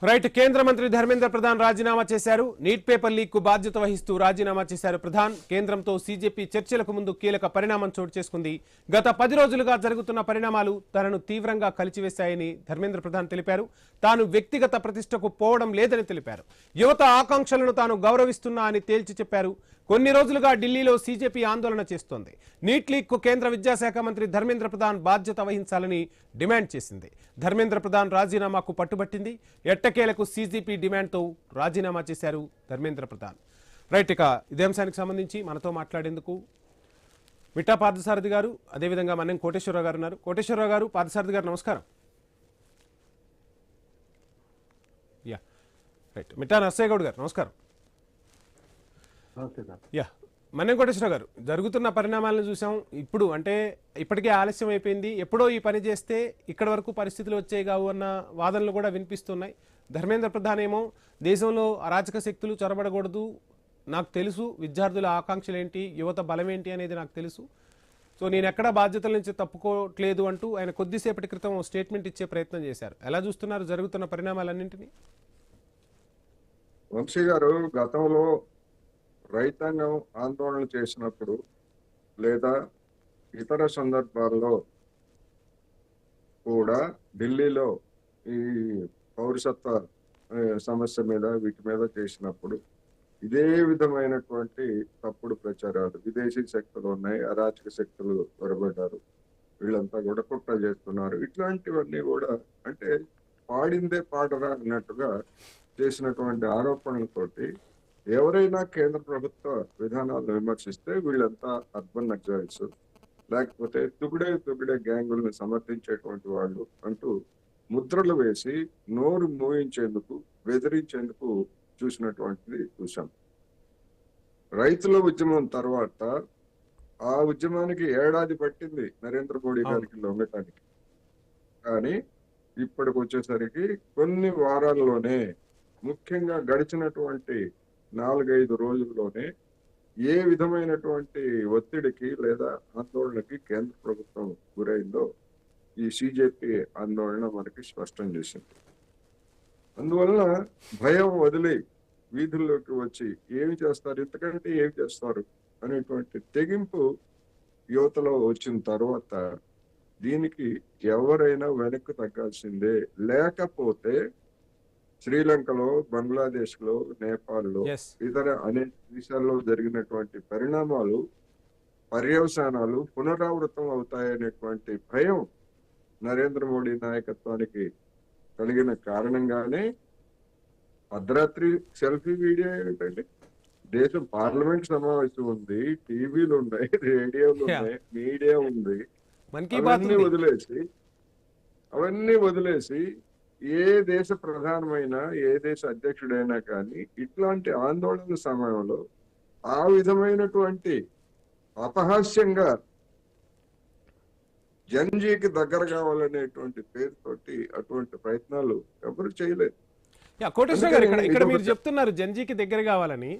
Right. కేంద్ర మంత్రి ధర్మేంద్ర ప్రధాన్ రాజీనామా చేశారు. నీట్ పేపర్ లీక్ కు బాధ్యత వహిస్తూ రాజీనామా చేశారు ప్రధాన్. కేంద్రంతో సీజేపీ చర్చలకు ముందు కీలక పరిణామం చోటు చేసుకుంది. గత 10 రోజులుగా జరుగుతున్న పరిణామాలు తనను తీవ్రంగా కలిచివేశాయని ధర్మేంద్ర ప్రధాన్ తెలిపారు. తాను వ్యక్తిగత ప్రతిష్టకు పోవడం లేదని తెలిపారు. యువత ఆకాంక్షలను తాను గౌరవిస్తున్నా అని తేల్చి చెప్పారు. కొన్ని రోజులుగా ఢిల్లీలో సీజేపీ ఆందోళన చేస్తోంది. నీట్ లీక్ కు కేంద్ర విద్యాశాఖ మంత్రి ధర్మేంద్ర ప్రధాన్ బాధ్యత వహించాలని డిమాండ్ చేసింది. ధర్మేంద్ర ప్రధాన్ రాజీనామాకు పట్టుబట్టింది. ఎట్టకేలకు సీజేపీ డిమాండ్తో రాజీనామా చేశారు ధర్మేంద్ర ప్రధాన్. రైట్. ఇక ఇదే అంశానికి సంబంధించి మనతో మాట్లాడేందుకు మిఠా పార్థసారథి గారు, అదేవిధంగా మన్నెం కోటేశ్వరరావు గారు ఉన్నారు. కోటేశ్వరరావు గారు, పార్థసారథి గారు నమస్కారం. Yeah right. మిఠా నర్సయ్య గౌడ్ గారు నమస్కారం. యా మన్నెం కోటేశ్వరరావు గారు, జరుగుతున్న పరిణామాలను చూసాం. ఇప్పుడు అంటే ఇప్పటికే ఆలస్యం అయిపోయింది, ఎప్పుడో ఈ పని చేస్తే ఇక్కడ వరకు పరిస్థితులు వచ్చాయి కావు అన్న వాదనలు కూడా వినిపిస్తున్నాయి. ధర్మేంద్ర ప్రధాన్ ఏమో దేశంలో అరాచక శక్తులు చొరబడకూడదు, నాకు తెలుసు విద్యార్థుల ఆకాంక్షలు ఏంటి, యువత బలం ఏంటి అనేది నాకు తెలుసు, సో నేను ఎక్కడా బాధ్యతల నుంచి తప్పుకోవట్లేదు అంటూ ఆయన కొద్దిసేపటి క్రితం స్టేట్మెంట్ ఇచ్చే ప్రయత్నం చేశారు. ఎలా చూస్తున్నారు జరుగుతున్న పరిణామాలన్నింటినీ? వంశీ గారు, గతంలో రైతాంగం ఆందోళన చేసినప్పుడు లేదా ఇతర సందర్భాల్లో కూడా ఢిల్లీలో ఈ పౌరసత్వ సమస్య మీద వీటి మీద చేసినప్పుడు ఇదే విధమైనటువంటి తప్పుడు ప్రచారాలు, విదేశీ శక్తులు ఉన్నాయి, అరాచక శక్తులు త్వరబడ్డారు, వీళ్ళంతా కూడా కుట్ర చేస్తున్నారు, ఇట్లాంటివన్నీ కూడా అంటే పాడిందే పాడరా అన్నట్టుగా చేసినటువంటి ఆరోపణలతోటి ఎవరైనా కేంద్ర ప్రభుత్వ విధానాలను విమర్శిస్తే వీళ్ళంతా అర్బన్ నక్సలైట్స్, లేకపోతే తుగిడే గ్యాంగుల్ని సమర్థించేటువంటి వాళ్ళు అంటూ ముద్రలు వేసి నోరు మూయించేందుకు, బెదిరించేందుకు చూసినటువంటిది చూసాం. రైతుల ఉద్యమం తర్వాత ఆ ఉద్యమానికి ఏడాది పట్టింది నరేంద్ర మోడీ గారికి లొంగటానికి. కానీ ఇప్పటికి వచ్చేసరికి కొన్ని వారాల్లోనే, ముఖ్యంగా గడిచినటువంటి 4-5 రోజుల్లోనే ఏ విధమైనటువంటి ఒత్తిడికి లేదా ఆందోళనకి కేంద్ర ప్రభుత్వం గురైందో ఈ సీజేపీ ఆందోళన మనకి స్పష్టం చేసింది. అందువలన భయం వదిలి వీధుల్లోకి వచ్చి ఏమి చేస్తారు, ఇంతకంటే ఏమి చేస్తారు అనేటువంటి తెగింపు యువతలో వచ్చిన తర్వాత దీనికి ఎవరైనా వెనక్కి తగ్గాల్సిందే. లేకపోతే శ్రీలంకలో, బంగ్లాదేశ్ లో, నేపాల్లో, ఇతర అనేక దేశాల్లో జరిగినటువంటి పరిణామాలు, పర్యవసానాలు పునరావృతం అవుతాయనేటువంటి భయం నరేంద్ర మోడీ నాయకత్వానికి కలిగిన కారణంగానే అర్ధరాత్రి సెల్ఫీ వీడియో ఏంటంటే, దేశం పార్లమెంట్ సమావేశం ఉంది, టీవీలు ఉన్నాయి, రేడియోలు ఉన్నాయి, మీడియా ఉంది, అవన్నీ వదిలేసి ఏ దేశ ప్రధానమైనా, ఏ దేశ అధ్యక్షుడైనా కానీ ఇట్లాంటి ఆందోళన సమయంలో ఆ విధమైనటువంటి అపహాస్యంగా జంజీకి దగ్గర కావాలనేటువంటి పేరుతోటి అటువంటి ప్రయత్నాలు ఎవరు చేయలేదు. కోటేశ్వర గారు, ఇక్కడ మీరు చెప్తున్నారు జంజీకి దగ్గర కావాలని.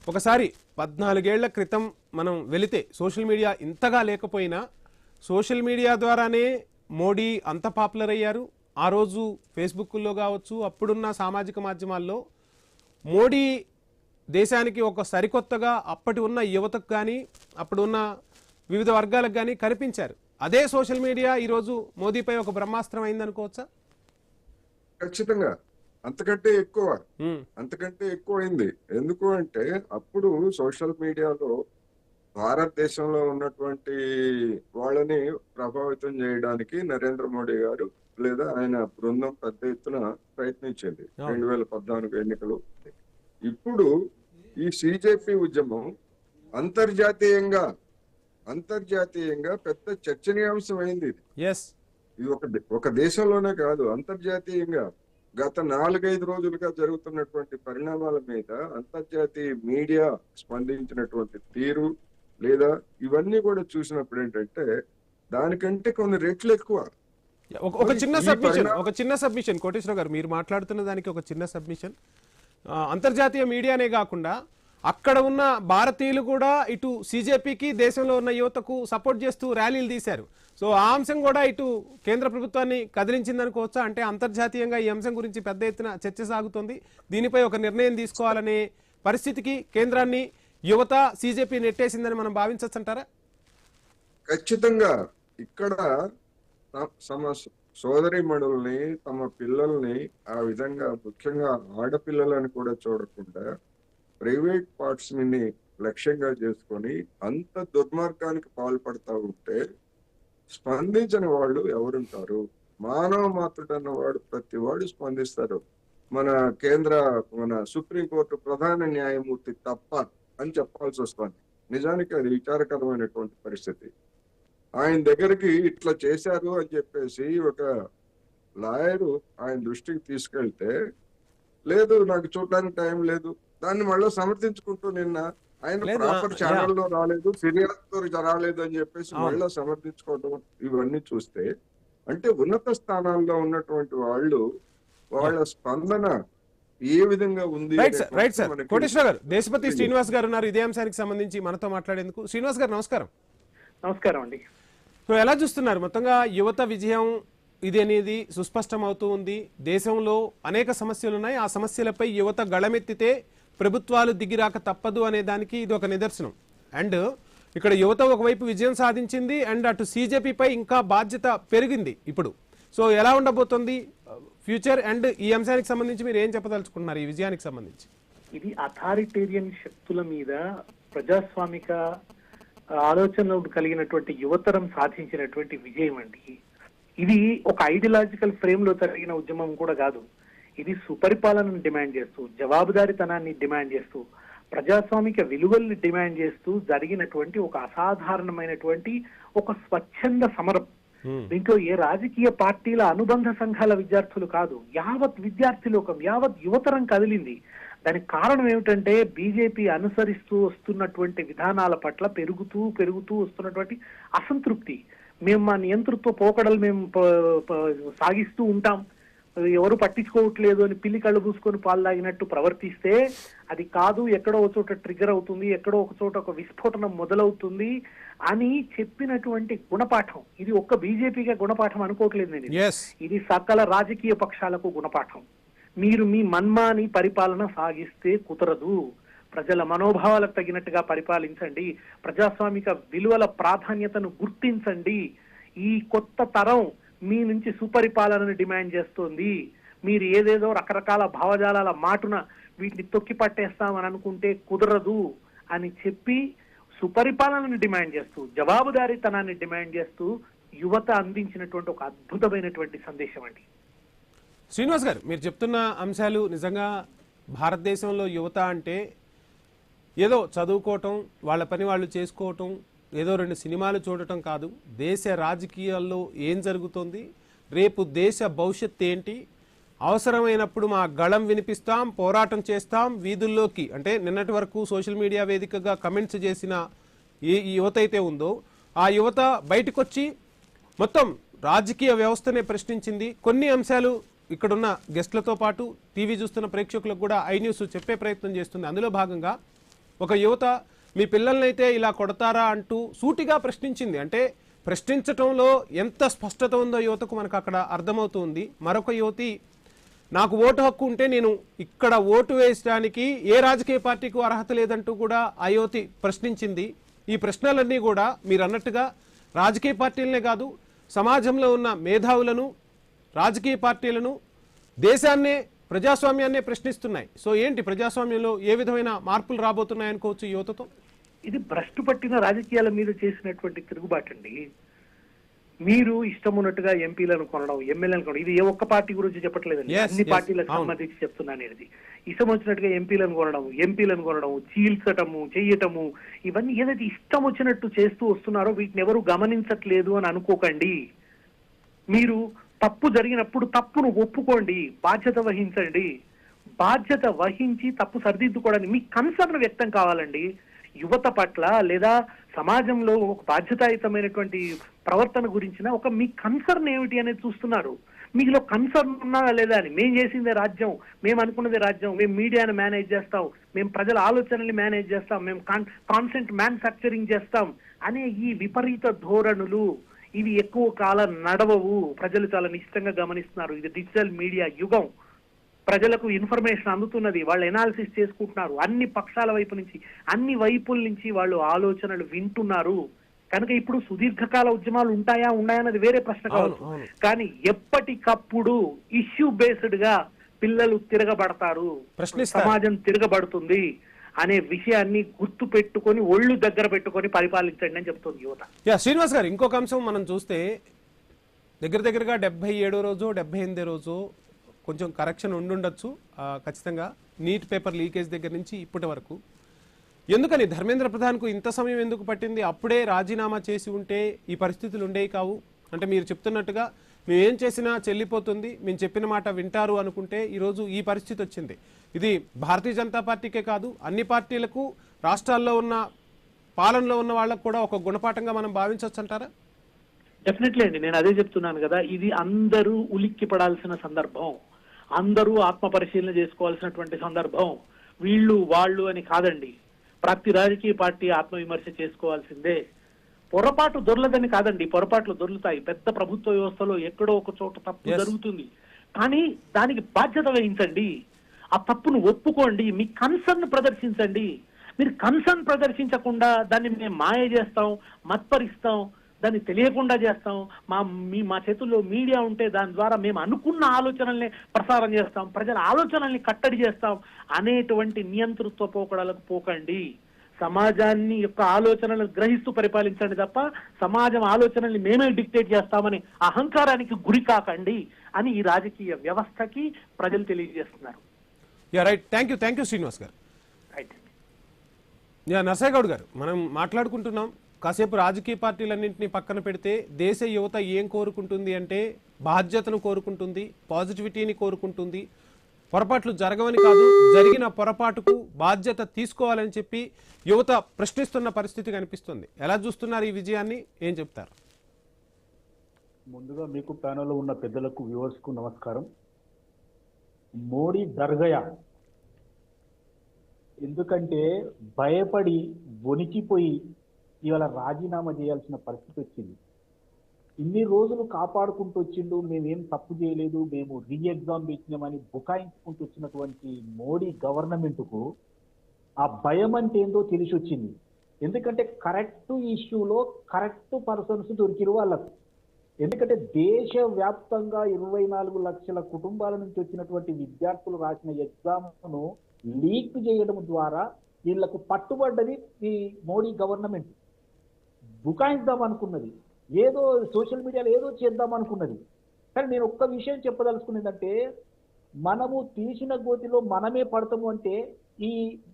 ఒకసారి 14 ఏళ్ల క్రితం మనం వెళితే సోషల్ మీడియా ఇంతగా లేకపోయినా సోషల్ మీడియా ద్వారానే మోడీ అంత పాపులర్ అయ్యారు. ఆ రోజు ఫేస్బుక్లో కావచ్చు, అప్పుడున్న సామాజిక మాధ్యమాల్లో మోడీ దేశానికి ఒక సరికొత్తగా అప్పటి ఉన్న యువతకు కానీ, అప్పుడున్న వివిధ వర్గాలకు కానీ కనిపించారు. అదే సోషల్ మీడియా ఈరోజు మోదీపై ఒక బ్రహ్మాస్త్రం అయిందనుకోవచ్చా? ఖచ్చితంగా అంతకంటే ఎక్కువ అయింది. ఎందుకు అంటే అప్పుడు సోషల్ మీడియాలో భారతదేశంలో ఉన్నటువంటి వాళ్ళని ప్రభావితం చేయడానికి నరేంద్ర మోడీ గారు లేదా ఆయన బృందం పెద్ద ఎత్తున ప్రయత్నించింది 2014 ఎన్నికలు. ఇప్పుడు ఈ సీజేపీ ఉద్యమం అంతర్జాతీయంగా పెద్ద చర్చనీయాంశం అయింది. ఇది ఒక దేశంలోనే కాదు, అంతర్జాతీయంగా గత 4-5 రోజులుగా జరుగుతున్నటువంటి పరిణామాల మీద అంతర్జాతీయ మీడియా స్పందించినటువంటి తీరు లేదా ఇవన్నీ కూడా చూసినప్పుడు ఏంటంటే దానికంటే కొన్ని రెట్లు ఎక్కువ. ఒక చిన్న సబ్మిషన్ కోటేశ్వర గారు, మీరు మాట్లాడుతున్న దానికి ఒక చిన్న సబ్మిషన్. అంతర్జాతీయ మీడియానే కాకుండా అక్కడ ఉన్న భారతీయులు కూడా ఇటు సిజేపీకి దేశంలో ఉన్న యువతకు సపోర్ట్ చేస్తూ ర్యాలీలు తీశారు. సో ఆ అంశం కూడా ఇటు కేంద్ర ప్రభుత్వాన్ని కదిలించిందనుకోవచ్చా? అంటే అంతర్జాతీయంగా ఈ అంశం గురించి పెద్ద ఎత్తున చర్చ సాగుతోంది. దీనిపై ఒక నిర్ణయం తీసుకోవాలనే పరిస్థితికి కేంద్రాన్ని యువత సిజేపీ నెట్టేసిందని మనం భావించచ్చంటారా? ఖచ్చితంగా ఇక్కడ తమ సోదరీమణుల్ని, తమ పిల్లల్ని ఆ విధంగా, ముఖ్యంగా ఆడపిల్లలని కూడా చూడకుండా ప్రైవేట్ పార్ట్స్ ని లక్ష్యంగా చేసుకొని అంత దుర్మార్గానికి పాల్పడతా ఉంటే స్పందించని వాళ్ళు ఎవరుంటారు? మానవ మాతృడు అన్నవాడు ప్రతి వాడు స్పందిస్తారు. మన సుప్రీంకోర్టు ప్రధాన న్యాయమూర్తి తప్ప అని చెప్పాల్సి వస్తుంది. నిజానికి అది విచారకరమైనటువంటి పరిస్థితి. ఆయన దగ్గరికి ఇట్లా చేశారు అని చెప్పేసి ఒక లాయరు ఆయన దృష్టికి తీసుకెళ్తే, లేదు నాకు చూడడానికి టైం లేదు, దాన్ని మళ్ళీ సమర్థించుకుంటూ నిన్న ఆయన ప్రాపర్ ఛానల్లో రాలేదు, ఫిర్యాదుతో రాలేదు అని చెప్పేసి మళ్ళీ సమర్థించుకోవడం, ఇవన్నీ చూస్తే అంటే ఉన్నత స్థానాల్లో ఉన్నటువంటి వాళ్ళు వాళ్ళ స్పందన ఏ విధంగా ఉంది? Right sir. కోటేశ్వర గారు, దేశపతి శ్రీనివాస్ గారు ఉన్నారు ఇదే అంశానికి సంబంధించి మనతో మాట్లాడేందుకు. శ్రీనివాస్ గారు నమస్కారం. నమస్కారం అండి. సో ఎలా చూస్తున్నారు మొత్తంగా యువత విజయం ఇది అనేది సుస్పష్టం అవుతూ ఉంది. దేశంలో అనేక సమస్యలు ఉన్నాయి. ఆ సమస్యలపై యువత గళమెత్తితే ప్రభుత్వాలు దిగిరాక తప్పదు అనే దానికి ఇది ఒక నిదర్శనం. అండ్ ఇక్కడ యువత ఒకవైపు విజయం సాధించింది అండ్ అటు సిజేపీపై ఇంకా బాధ్యత పెరిగింది ఇప్పుడు. సో ఎలా ఉండబోతుంది ఫ్యూచర్? అండ్ ఈ అంశానికి సంబంధించి మీరు ఏం చెప్పదలుచుకుంటున్నారు ఈ విజయానికి సంబంధించి? ఇది అథారిటేరియన్ శక్తుల మీద ప్రజాస్వామిక ఆలోచనలు కలిగినటువంటి యువతరం సాధించినటువంటి విజయం అండి. ఇది ఒక ఐడియాలజికల్ ఫ్రేమ్ లో జరిగిన ఉద్యమం కూడా కాదు. ఇది సుపరిపాలనను డిమాండ్ చేస్తూ, జవాబుదారీతనాన్ని డిమాండ్ చేస్తూ, ప్రజాస్వామిక విలువల్ని డిమాండ్ చేస్తూ జరిగినటువంటి ఒక అసాధారణమైనటువంటి ఒక స్వచ్ఛంద సమరం. దీంట్లో ఏ రాజకీయ పార్టీల అనుబంధ సంఘాల విద్యార్థులు కాదు, యావత్ విద్యార్థి లోకం, యావత్ యువతరం కదిలింది. దానికి కారణం ఏమిటంటే బీజేపీ అనుసరిస్తూ వస్తున్నటువంటి విధానాల పట్ల పెరుగుతూ వస్తున్నటువంటి అసంతృప్తి. మేము మా నియంతృత్వ పోకడలు మేము సాగిస్తూ ఉంటాం, ఎవరు పట్టించుకోవట్లేదు అని పిల్లి కళ్ళు పూసుకొని పాలు తాగినట్టు ప్రవర్తిస్తే అది కాదు, ఎక్కడో ఒక చోట ట్రిగ్గర్ అవుతుంది, ఎక్కడో ఒక చోట ఒక విస్ఫోటనం మొదలవుతుంది అని చెప్పినటువంటి గుణపాఠం. ఇది ఒక్క బీజేపీగా గుణపాఠం అనుకోవట్లేదు నేను, ఇది సకల రాజకీయ పక్షాలకు గుణపాఠం. మీరు మీ మన్మాని పరిపాలన సాగిస్తే కుదరదు, ప్రజల మనోభావాలకు తగినట్టుగా పరిపాలించండి, ప్రజాస్వామిక విలువల ప్రాధాన్యతను గుర్తించండి. ఈ కొత్త తరం మీ నుంచి సుపరిపాలనను డిమాండ్ చేస్తోంది. మీరు ఏదేదో రకరకాల భావజాలాల మాటున వీటిని తొక్కి పట్టేస్తామని అనుకుంటే కుదరదు అని చెప్పి సుపరిపాలనను డిమాండ్ చేస్తూ, జవాబుదారీతనాన్ని డిమాండ్ చేస్తూ యువత అందించినటువంటి ఒక అద్భుతమైనటువంటి సందేశం అండి. శ్రీనివాస్ గారు, మీరు చెప్తున్న అంశాలు నిజంగా భారతదేశంలో యువత అంటే ఏదో చదువుకోవటం, వాళ్ళ పని వాళ్ళు చేసుకోవటం, ఏదో 2 సినిమాలు చూడటం కాదు. దేశ రాజకీయాల్లో ఏం జరుగుతుంది, రేపు దేశ భవిష్యత్తు ఏంటి, అవసరమైనప్పుడు మా గళం వినిపిస్తాం, పోరాటం చేస్తాం వీధుల్లోకి. అంటే నిన్నటి వరకు సోషల్ మీడియా వేదికగా కమెంట్స్ చేసిన ఏ యువత అయితే ఉందో ఆ యువత బయటకొచ్చి మొత్తం రాజకీయ వ్యవస్థనే ప్రశ్నించింది. కొన్ని అంశాలు ఇక్కడున్న గెస్ట్లతో పాటు టీవీ చూస్తున్న ప్రేక్షకులకు కూడా ఐ న్యూస్ చెప్పే ప్రయత్నం చేస్తుంది. అందులో భాగంగా ఒక యువత మీ పిల్లలనైతే ఇలా కొడతారా అంటూ సూటిగా ప్రశ్నించింది. అంటే ప్రశ్నించటంలో ఎంత స్పష్టత ఉందో యువతకు మనకు అక్కడ అర్థమవుతుంది. మరొక యువతి, నాకు ఓటు హక్కు ఉంటే నేను ఇక్కడ ఓటు వేయడానికి ఏ రాజకీయ పార్టీకి అర్హత లేదంటూ కూడా ఆ యువతి ప్రశ్నించింది. ఈ ప్రశ్నలన్నీ కూడా మీరు అన్నట్టుగా రాజకీయ పార్టీలనే కాదు, సమాజంలో ఉన్న మేధావులను, రాజకీయ పార్టీలను, దేశాన్నే, ప్రజాస్వామ్యాన్నే ప్రశ్నిస్తున్నాయి. సో ఏంటి ప్రజాస్వామ్యంలో ఏ విధమైన మార్పులు రాబోతున్నాయి అనుకోవచ్చు యువతతో? ఇది భ్రష్టు పట్టిన రాజకీయాల మీద చేసినటువంటి తిరుగుబాటు అండి. మీరు ఇష్టం ఉన్నట్టుగా ఎంపీలను కొనడం, ఎమ్మెల్యేలను కొనడం, ఇది ఏ ఒక్క పార్టీ గురించి చెప్పట్లేదండి, అన్ని పార్టీలకు సంబంధించి చెప్తున్నాను. ఇది ఇష్టం వచ్చినట్టుగా ఎంపీలను కొనడం, చీల్చటము, చెయ్యటము, ఇవన్నీ ఏదైతే ఇష్టం వచ్చినట్టు చేస్తూ వస్తున్నారో వీటిని ఎవరు గమనించట్లేదు అని అనుకోకండి. మీరు తప్పు జరిగినప్పుడు తప్పును ఒప్పుకోండి, బాధ్యత వహించండి. బాధ్యత వహించి తప్పు సరిదిద్దుకోవడానికి మీ కన్సర్న్ వ్యక్తం కావాలండి. యువత పట్ల లేదా సమాజంలో ఒక బాధ్యతాయుతమైనటువంటి ప్రవర్తన గురించిన ఒక మీ కన్సర్న్ ఏమిటి అనేది చూస్తున్నారు. మీలో కన్సర్న్ ఉన్నదా లేదా అని, మేము చేసిందే రాజ్యం, మేము అనుకున్నదే రాజ్యం, మేము మీడియాను మేనేజ్ చేస్తాం, మేము ప్రజల ఆలోచనల్ని మేనేజ్ చేస్తాం, మేము కాన్సెంట్ మ్యానుఫ్యాక్చరింగ్ చేస్తాం అనే ఈ విపరీత ధోరణులు ఇవి ఎక్కువ కాలం నడవవు. ప్రజలు చాలా నిశ్చితంగా గమనిస్తున్నారు. ఇది డిజిటల్ మీడియా యుగం. ప్రజలకు ఇన్ఫర్మేషన్ అందుతున్నది, వాళ్ళు ఎనాలిసిస్ చేసుకుంటున్నారు, అన్ని పక్షాల వైపు నుంచి, అన్ని వైపుల నుంచి వాళ్ళు ఆలోచనలు వింటున్నారు. కనుక ఇప్పుడు సుదీర్ఘకాల ఉద్యమాలు ఉంటాయా అన్నది వేరే ప్రశ్న కావచ్చు. కానీ ఎప్పటికప్పుడు ఇష్యూ బేస్డ్ గా పిల్లలు తిరగబడతారు, సమాజం తిరగబడుతుంది అనే విషయాన్ని గుర్తు పెట్టుకొని ఒళ్ళు దగ్గర పెట్టుకొని పరిపాలించండి అని చెప్తుంది యువత. శ్రీనివాస్ గారు, ఇంకొక అంశం మనం చూస్తే దగ్గరగా 77వ రోజు 78వ రోజు కొంచెం కరెక్షన్ ఉండుండొచ్చు ఖచ్చితంగా నీట్ పేపర్ లీకేజ్ దగ్గర నుంచి ఇప్పటి వరకు. ఎందుకని ధర్మేంద్ర ప్రధాన్కు ఇంత సమయం ఎందుకు పట్టింది? అప్పుడే రాజీనామా చేసి ఉంటే ఈ పరిస్థితులు ఉండేవి కావు. అంటే మీరు చెప్తున్నట్టుగా మేమేం చేసినా చెల్లిపోతుంది, మేము చెప్పిన మాట వింటారు అనుకుంటే ఈరోజు ఈ పరిస్థితి వచ్చింది. ఇది భారతీయ జనతా పార్టీకే కాదు, అన్ని పార్టీలకు, రాష్ట్రాల్లో ఉన్న పాలనలో ఉన్న వాళ్ళకు కూడా ఒక గుణపాఠంగా మనం భావించవచ్చు అంటారా? డెఫినెట్లీ అండి, నేను అదే చెప్తున్నాను కదా. ఇది అందరూ ఉలిక్కి పడాల్సిన సందర్భం, అందరూ ఆత్మ పరిశీలన చేసుకోవాల్సినటువంటి సందర్భం. వీళ్ళు వాళ్ళు అని కాదండి, ప్రతి రాజకీయ పార్టీ ఆత్మవిమర్శ చేసుకోవాల్సిందే. పొరపాటు దొరలదని కాదండి, పొరపాట్లు దొరుకుతాయి. పెద్ద ప్రభుత్వ వ్యవస్థలో ఎక్కడో ఒక చోట తప్పు జరుగుతుంది, కానీ దానికి బాధ్యత వహించండి, ఆ తప్పును ఒప్పుకోండి, మీ కన్సర్న్ ప్రదర్శించండి. మీరు కన్సర్న్ ప్రదర్శించకుండా దాన్ని మేము మాయ చేస్తాం, మత్పరిస్తాం, దాన్ని తెలియకుండా చేస్తాం, మా చేతుల్లో మీడియా ఉంటే దాని ద్వారా మేము అనుకున్న ఆలోచనల్ని ప్రసారం చేస్తాం, ప్రజల ఆలోచనల్ని కట్టడి చేస్తాం అనేటువంటి నియంతృత్వ పోకడలకు పోకండి. సమాజాన్ని యొక్క ఆలోచనలను గ్రహిస్తూ పరిపాలించండి తప్ప సమాజం ఆలోచనల్ని మేమే డిక్టేట్ చేస్తామని అహంకారానికి గురి కాకండి అని ఈ రాజకీయ వ్యవస్థకి ప్రజలు తెలియజేస్తున్నారు. రైట్, థ్యాంక్ యూ శ్రీనివాస్ గారు. రైట్, నరసయ్య గౌడ్ గారు, మనం మాట్లాడుకుంటున్నాం కాసేపు రాజకీయ పార్టీలన్నింటినీ పక్కన పెడితే దేశ యువత ఏం కోరుకుంటుంది అంటే బాధ్యతను కోరుకుంటుంది, పాజిటివిటీని కోరుకుంటుంది, పొరపాట్లు జరగవని కాదు, జరిగిన పొరపాటుకు బాధ్యత తీసుకోవాలని చెప్పి యువత ప్రశ్నిస్తున్న పరిస్థితి కనిపిస్తుంది. ఎలా చూస్తున్నారు ఈ విజయాన్ని, ఏం చెప్తారు? ముందుగా మీకు ప్యానెల్లో ఉన్న పెద్దలకు, వ్యూవర్స్కు నమస్కారం. మోడీ దర్గయా, ఎందుకంటే భయపడి వణికిపోయి ఇవాళ రాజీనామా చేయాల్సిన పరిస్థితి వచ్చింది. ఇన్ని రోజులు కాపాడుకుంటూ వచ్చిండు, మేమేం తప్పు చేయలేదు, మేము రీ ఎగ్జామ్ పెట్టినామని బుకాయించుకుంటూ వచ్చినటువంటి మోడీ గవర్నమెంట్కు ఆ భయం అంటే ఏందో తెలిసి వచ్చింది. ఎందుకంటే కరెక్ట్ ఇష్యూలో కరెక్ట్ పర్సన్స్ దొరికిరు వాళ్ళకు. ఎందుకంటే దేశవ్యాప్తంగా 24 లక్షల కుటుంబాల నుంచి వచ్చినటువంటి విద్యార్థులు రాసిన ఎగ్జామ్ను లీక్ చేయడం ద్వారా వీళ్లకు పట్టుబడ్డది ఈ మోడీ గవర్నమెంట్. బుకాయిద్దాం అనుకున్నది, ఏదో సోషల్ మీడియాలో ఏదో చేద్దాం అనుకున్నది. కానీ నేను ఒక్క విషయం చెప్పదలుచుకున్నదంటే, మనము తీసిన గోతిలో మనమే పడతాము అంటే ఈ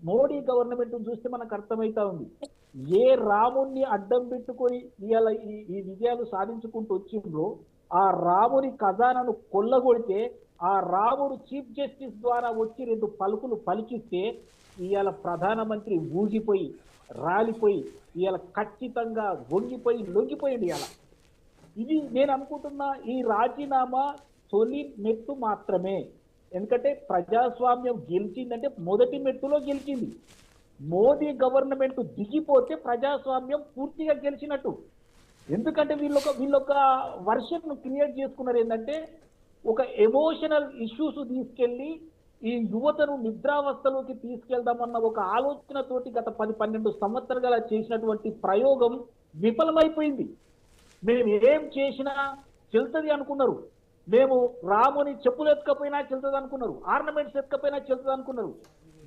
మోడీ గవర్నమెంట్ చూస్తే మనకు అర్థమవుతా ఉంది. ఏ రాముణ్ణి అడ్డం పెట్టుకొని ఇవాళ ఈ విజయాలు సాధించుకుంటూ వచ్చిండ్రో ఆ రాముని ఖజానాను కొల్లగొడితే, ఆ రాముడు చీఫ్ జస్టిస్ ద్వారా వచ్చి 2 పలుకులు పలికిస్తే ఇవాళ ప్రధానమంత్రి ఊగిపోయి రాలిపోయి ఇవాళ ఖచ్చితంగా వంగిపోయి లొంగిపోయింది. ఇవాళ ఇది నేను అనుకుంటున్నా ఈ రాజీనామా తొలి మెట్టు మాత్రమే. ఎందుకంటే ప్రజాస్వామ్యం గెలిచిందంటే మొదటి మెట్టులో గెలిచింది. మోదీ గవర్నమెంట్ దిగిపోతే ప్రజాస్వామ్యం పూర్తిగా గెలిచినట్టు. ఎందుకంటే వీళ్ళొక వర్షన్ క్రియేట్ చేసుకున్నారు. ఏంటంటే ఒక ఎమోషనల్ ఇష్యూస్ తీసుకెళ్లి ఈ యువతను నిద్రావస్థలోకి తీసుకెళ్దామన్న ఒక ఆలోచనతోటి గత 10-12 సంవత్సరాల చేసినటువంటి ప్రయోగం విఫలమైపోయింది. మేము ఏం చేసినా చెల్తుంది అనుకున్నారు. మేము రాముని చెప్పులు ఎత్తుకపోయినా చెల్తుంది అనుకున్నారు, ఆర్నమెంట్స్ ఎత్తుకపోయినా చెల్తుంది అనుకున్నారు.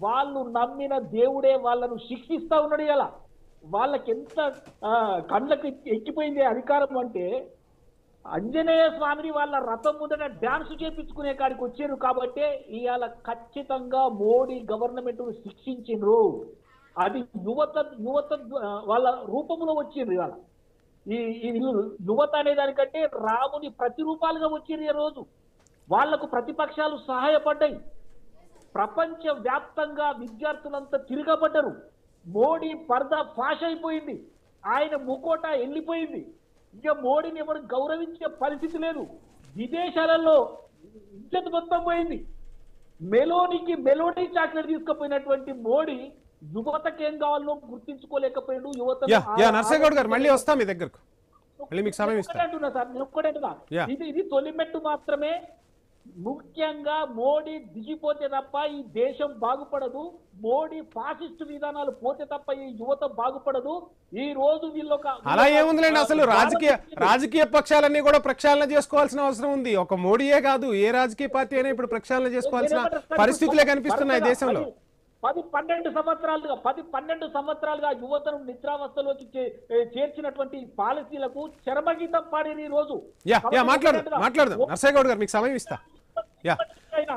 వాళ్ళు నమ్మిన దేవుడే వాళ్ళను శిక్షిస్తా ఉన్నాడు. ఇలా వాళ్ళకి ఎంత కళ్ళకి ఎక్కిపోయింది అధికారం అంటే, ఆంజనేయ స్వామిని వాళ్ళ రథం ముందట డ్యాన్స్ చేపించుకునే కాడికి వచ్చారు. కాబట్టి ఇవాళ ఖచ్చితంగా మోడీ గవర్నమెంట్ శిక్షించిండ్రు. అది యువత వాళ్ళ రూపంలో వచ్చిండ్రు. ఇవాళ ఈ యువత అనే దానికంటే రాముని ప్రతిరూపాలుగా వచ్చిండ్రు. ఈ రోజు వాళ్లకు ప్రతిపక్షాలు సహాయపడ్డాయి. ప్రపంచ వ్యాప్తంగా విద్యార్థులంతా తిరగబడ్డరు. మోడీ పర్దా ఫాష్ అయిపోయింది, ఆయన ముకోట వెళ్ళిపోయింది. ఇక మోడీని ఎవరు గౌరవించే పరిస్థితి లేదు. విదేశాలలో ఇజ్జత్ మొత్తం పోయింది. మెలోడీ చాక్లెట్ తీసుకుపోయినటువంటి మోడీ యువతకి ఏం కావాలో గుర్తించుకోలేకపోయాడు. నర్సయ్య గౌడ్ గారు మళ్ళీ వస్తాం మీ దగ్గరకు, మళ్ళీ మీకు సమయం ఇస్తాను. అంటున్నా సార్, నేను ఒక్కటంటున్నా, ఇది తొలి మెట్టు మాత్రమే. ముఖ్యంగా మోడీ దిగిపోతే తప్ప ఈ దేశం బాగుపడదు. మోడీ ఫాసిస్ట్ విధానాలు పోతే తప్ప ఈ యువత బాగుపడదు. ఈ రోజు వీళ్ళొక అలా ఏముందిలేండి, అసలు రాజకీయ పక్షాలన్నీ కూడా ప్రక్షాళన చేసుకోవాల్సిన అవసరం ఉంది. ఒక మోడీయే కాదు, ఏ రాజకీయ పార్టీ అయినా ఇప్పుడు ప్రక్షాళన చేసుకోవాల్సిన పరిస్థితులే కనిపిస్తున్నాయి దేశంలో. 10-12 సంవత్సరాలుగా యువతను నిద్రావస్థలోకి చేర్చినటువంటి పాలసీలకు చరమగీతం పాడేది ఈ రోజు. మాట్లాడదాం నర్సయ్య గౌడ్ గారు, మీకు సమయం ఇస్తా.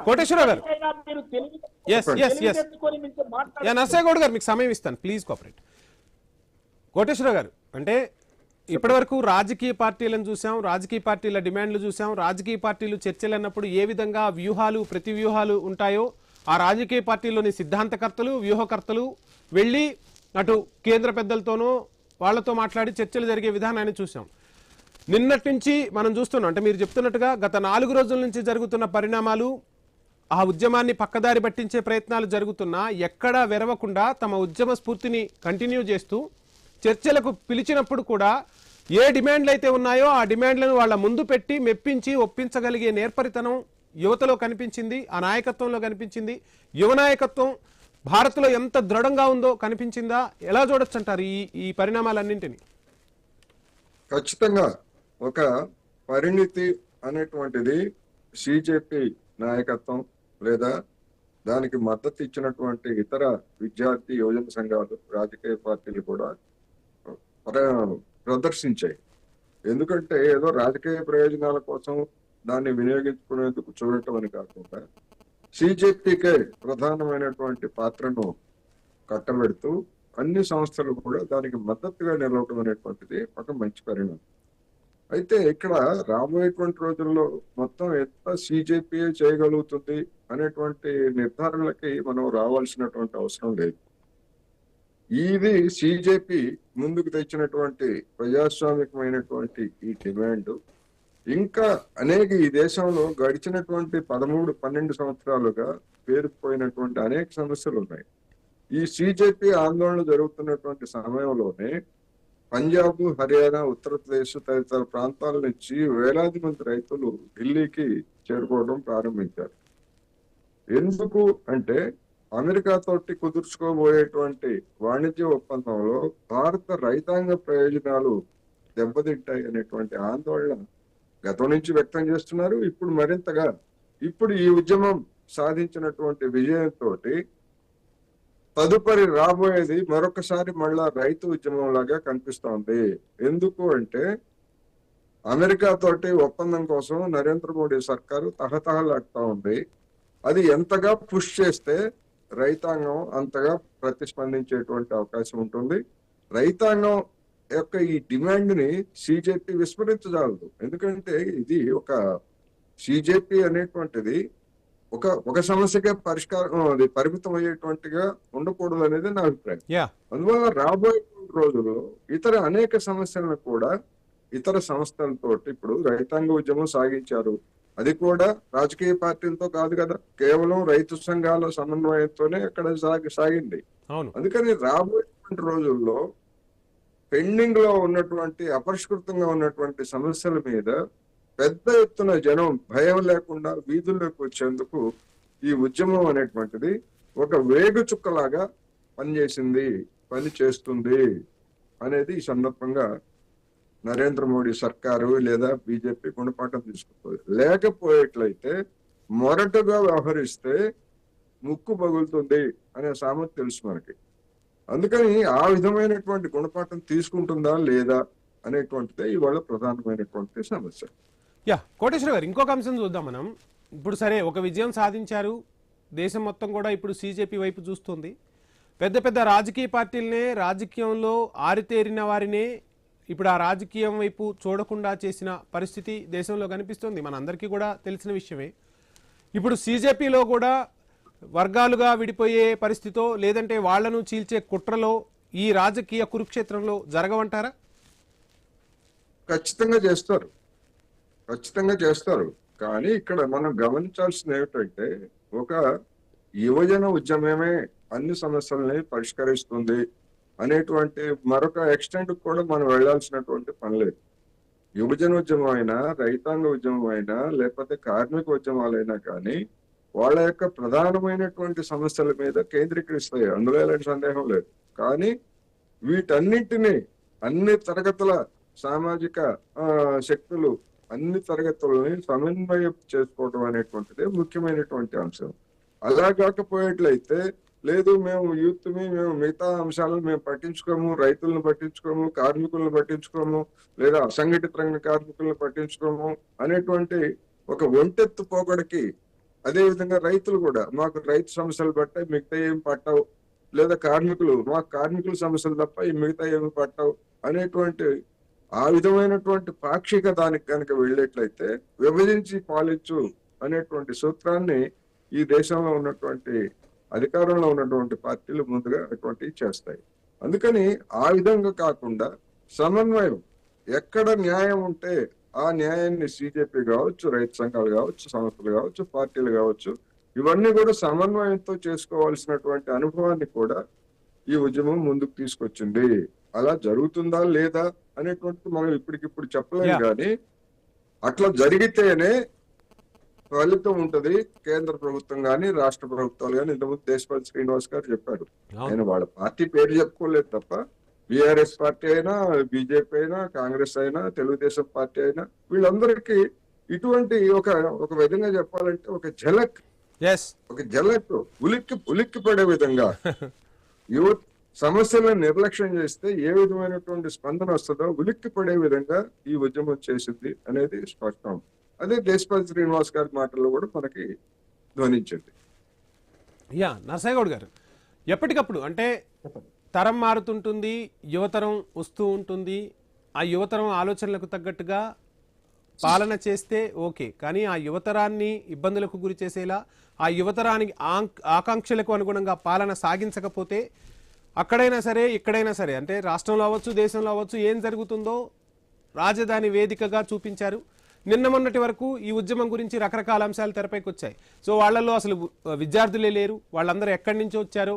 కోటేశ్వరరావు గారు, నర్సయ్య గౌడ్ గారు మీకు సమయం ఇస్తాను, ప్లీజ్ కోఆపరేట్. కోటేశ్వరరావు గారు, అంటే ఇప్పటి వరకు రాజకీయ పార్టీలను చూసాం, రాజకీయ పార్టీల డిమాండ్లు చూసాం, రాజకీయ పార్టీలు చర్చలు అన్నప్పుడు ఏ విధంగా వ్యూహాలు ప్రతి వ్యూహాలు ఉంటాయో ఆ రాజకీయ పార్టీలోని సిద్ధాంతకర్తలు వ్యూహకర్తలు వెళ్ళి అటు కేంద్ర పెద్దలతోనూ వాళ్లతో మాట్లాడి చర్చలు జరిగే విధానాన్ని చూసాం. నిన్నటి నుంచి మనం చూస్తున్నాం, అంటే మీరు చెప్తున్నట్టుగా గత 4 రోజుల నుంచి జరుగుతున్న పరిణామాలు ఆ ఉద్యమాన్ని పక్కదారి పట్టించే ప్రయత్నాలు జరుగుతున్నా ఎక్కడా వెరవకుండా తమ ఉద్యమ స్ఫూర్తిని కంటిన్యూ చేస్తూ చర్చలకు పిలిచినప్పుడు కూడా ఏ డిమాండ్లు అయితే ఉన్నాయో ఆ డిమాండ్లను వాళ్ళ ముందు పెట్టి మెప్పించి ఒప్పించగలిగే నేర్పరితనం యువతలో కనిపించింది, ఆ నాయకత్వంలో కనిపించింది. యువ నాయకత్వం భారత్లో ఎంత దృఢంగా ఉందో కనిపించిందా? ఎలా చూడొచ్చు అంటారు ఈ పరిణామాలన్నింటినీ? ఖచ్చితంగా ఒక పరిణితి అనేటువంటిది సిజెపి నాయకత్వం లేదా దానికి మద్దతు ఇచ్చినటువంటి ఇతర విద్యార్థి యువజన సంఘాలు రాజకీయ పార్టీలు కూడా ప్రదర్శించాయి. ఎందుకంటే ఏదో రాజకీయ ప్రయోజనాల కోసం దాన్ని వినియోగించుకునేందుకు చూడటం అని కాకుండా సిజెపికే ప్రధానమైనటువంటి పాత్రను కట్టబెడుతూ అన్ని సంస్థలు కూడా దానికి మద్దతుగా నిలవడం అనేటువంటిది ఒక మంచి పరిణామం. అయితే ఇక్కడ రాబోయేటువంటి రోజుల్లో మొత్తం ఎంత సిజెపి చేయగలుగుతుంది అనేటువంటి నిర్ధారణలకి మనం రావాల్సినటువంటి అవసరం లేదు. ఇది సిజెపి ముందుకు తెచ్చినటువంటి ప్రజాస్వామికమైనటువంటి ఈ డిమాండ్ ఇంకా అనేక ఈ దేశంలో గడిచినటువంటి 13-12 సంవత్సరాలుగా పేరుకుపోయినటువంటి అనేక సమస్యలు ఉన్నాయి. ఈ సిజెపి ఆందోళన జరుగుతున్నటువంటి సమయంలోనే పంజాబ్, హర్యానా, ఉత్తరప్రదేశ్ తదితర ప్రాంతాల నుంచి వేలాది మంది రైతులు ఢిల్లీకి చేరుకోవడం ప్రారంభించారు. ఎందుకు అంటే అమెరికా తోటి కుదుర్చుకోబోయేటువంటి వాణిజ్య ఒప్పందంలో భారత రైతాంగ ప్రయోజనాలు దెబ్బతింటాయి అనేటువంటి ఆందోళన గతం నుంచి వ్యక్తం చేస్తున్నారు. ఇప్పుడు మరింతగా ఇప్పుడు ఈ ఉద్యమం సాధించినటువంటి విజయంతో తదుపరి రాబోయేది మరొకసారి మళ్ళా రైతు ఉద్యమం లాగా కనిపిస్తోంది. ఎందుకు అంటే అమెరికా తోటి ఒప్పందం కోసం నరేంద్ర మోడీ సర్కారు తహతహలాడుతూ ఉంది. అది ఎంతగా పుష్ చేస్తే రైతాంగం అంతగా ప్రతిస్పందించేటువంటి అవకాశం ఉంటుంది. రైతాంగం యొక్క ఈ డిమాండ్ ని సిజెపి విస్మరించజాలదు. ఎందుకంటే ఇది ఒక సిజెపి అనేటువంటిది ఒక సమస్యకే పరిష్కారం అది పరిమితం అయ్యేటువంటిగా ఉండకూడదు అనేది నా అభిప్రాయం. అందువల్ల రాబోయే రోజుల్లో ఇతర అనేక సమస్యలను కూడా ఇతర సంస్థలతో ఇప్పుడు రైతాంగ ఉద్యమం సాగించారు. అది కూడా రాజకీయ పార్టీలతో కాదు కదా, కేవలం రైతు సంఘాల సమన్వయంతోనే అక్కడ సాగింది. అందుకని రాబోయేటువంటి రోజుల్లో పెండింగ్ లో ఉన్నటువంటి అపరిష్కృతంగా ఉన్నటువంటి సమస్యల మీద పెద్ద ఎత్తున జనం భయం లేకుండా వీధుల్లోకి వచ్చేందుకు ఈ ఉద్యమం అనేటువంటిది ఒక వేగు చుక్కలాగా పని చేస్తుంది అనేది ఈ సందర్భంగా నరేంద్ర మోడీ సర్కారు లేదా బీజేపీ గుణపాఠం తీసుకుపోయి, లేకపోయేట్లయితే మొరటుగా వ్యవహరిస్తే ముక్కు పగులుతుంది అనే సామెత తెలుసు మనకి. అందుకని ఆ విధమైనటువంటి గుణపాఠం తీసుకుంటుందా లేదా అనేటువంటిదే ఇవాళ ప్రధానమైనటువంటి సమస్య. కోటేశ్వర గారు, ఇంకొక అంశం చూద్దాం మనం. ఇప్పుడు సరే ఒక విజయం సాధించారు, దేశం మొత్తం కూడా ఇప్పుడు సిజెపి వైపు చూస్తుంది. పెద్ద పెద్ద రాజకీయ పార్టీలనే, రాజకీయంలో ఆరితేరిన వారినే ఇప్పుడు ఆ రాజకీయం వైపు చూడకుండా చేసిన పరిస్థితి దేశంలో కనిపిస్తుంది. మన అందరికీ కూడా తెలిసిన విషయమే. ఇప్పుడు సిజెపిలో కూడా వర్గాలుగా విడిపోయే పరిస్థితో లేదంటే వాళ్లను చీల్చే కుట్రలో ఈ రాజకీయ కురుక్షేత్రంలో జరగవంటారా? ఖచ్చితంగా చేస్తారు, ఖచ్చితంగా చేస్తారు. కానీ ఇక్కడ మనం గమనించాల్సింది ఏమిటంటే, ఒక యువజన ఉద్యమమే అన్ని సమస్యల్ని పరిష్కరిస్తుంది అనేటువంటి మరొక ఎక్స్టెంట్ కూడా మనం వెళ్లాల్సినటువంటి పని లేదు. యువజన ఉద్యమం అయినా, రైతాంగ ఉద్యమం అయినా, లేకపోతే కార్మిక ఉద్యమాలైనా కానీ వాళ్ళ యొక్క ప్రధానమైనటువంటి సమస్యల మీద కేంద్రీకరిస్తాయి, అందులో ఎలాంటి సందేహం లేదు. కానీ వీటన్నింటినీ అన్ని తరగతుల సామాజిక శక్తులు, అన్ని తరగతులని సమన్వయం చేసుకోవడం అనేటువంటిది ముఖ్యమైనటువంటి అంశం. అలా కాకపోయేట్లయితే, లేదు మేము మేము మిగతా అంశాలను మేము పట్టించుకోము, రైతులను పట్టించుకోము, కార్మికులను పట్టించుకోము, లేదా అసంఘటిత రంగ కార్మికులను పట్టించుకోము అనేటువంటి ఒక ఒంటెత్తు పోకడకి, అదే విధంగా రైతులు కూడా మాకు రైతు సమస్యలు బట్టే మిగతా ఏం పట్టవు, లేదా కార్మికులు మాకు కార్మికుల సమస్యలు తప్ప ఈ మిగతా ఏమి పట్టవు అనేటువంటి ఆ విధమైనటువంటి పాక్షిక దానికి కనుక వెళ్ళేట్లయితే విభజించి పాలించు అనేటువంటి సూత్రాన్ని ఈ దేశంలో ఉన్నటువంటి అధికారంలో ఉన్నటువంటి పార్టీలు ముందుగా అటువంటివి చేస్తాయి. అందుకని ఆ విధంగా కాకుండా సమన్వయం, ఎక్కడ న్యాయం ఉంటే ఆ న్యాయాన్ని సిజేపీ కావచ్చు, రైతు సంఘాలు కావచ్చు, సంస్థలు కావచ్చు, పార్టీలు కావచ్చు, ఇవన్నీ కూడా సమన్వయంతో చేసుకోవాల్సినటువంటి అనుభవాన్ని కూడా ఈ ఉద్యమం ముందుకు తీసుకొచ్చింది. అలా జరుగుతుందా లేదా అనేటువంటిది మనం ఇప్పటికిప్పుడు చెప్పలేము. కానీ అట్లా జరిగితేనే ఫలితం ఉంటది. కేంద్ర ప్రభుత్వం కానీ రాష్ట్ర ప్రభుత్వాలు కానీ, ఇంతకుముందు దేశపాల్ శ్రీనివాస్ గారు చెప్పారు, ఆయన వాళ్ళ పార్టీ పేరు చెప్పుకోలేదు తప్ప బీఆర్ఎస్ పార్టీ అయినా, బీజేపీ అయినా, కాంగ్రెస్ అయినా, తెలుగుదేశం పార్టీ అయినా, వీళ్ళందరికీ ఇటువంటి ఒక విధంగా చెప్పాలంటే ఒక జలక్ ఉలిక్కి పడే విధంగా యువత సమస్యలను నిర్లక్ష్యం చేస్తే ఏ విధమైనటువంటి స్పందన వస్తుందో ఉలిక్కి పడే విధంగా ఈ ఉద్యమం చేసింది అనేది స్పష్టం. అదే దేశపాల్ శ్రీనివాస్ గారి మాటల్లో కూడా మనకి ధ్వనించింది. నరసయ్య గౌడ్ గారు, ఎప్పటికప్పుడు అంటే తరం మారుతుంటుంది, యువతరం వస్తూ ఉంటుంది. ఆ యువతరం ఆలోచనలకు తగ్గట్టుగా పాలన చేస్తే ఓకే, కానీ ఆ యువతరాన్ని ఇబ్బందులకు గురి చేసేలా, ఆ యువతరానికి ఆకాంక్షలకు అనుగుణంగా పాలన సాగించకపోతే అక్కడైనా సరే ఇక్కడైనా సరే, అంటే రాష్ట్రంలో అవ్వచ్చు, దేశంలో అవ్వచ్చు, ఏం జరుగుతుందో రాజధాని వేదికగా చూపించారు. నిన్న మొన్నటి వరకు ఈ ఉద్యమం గురించి రకరకాల అంశాలు తెరపైకి వచ్చాయి. సో వాళ్ళల్లో అసలు విద్యార్థులే లేరు, వాళ్ళందరూ ఎక్కడి నుంచి వచ్చారో,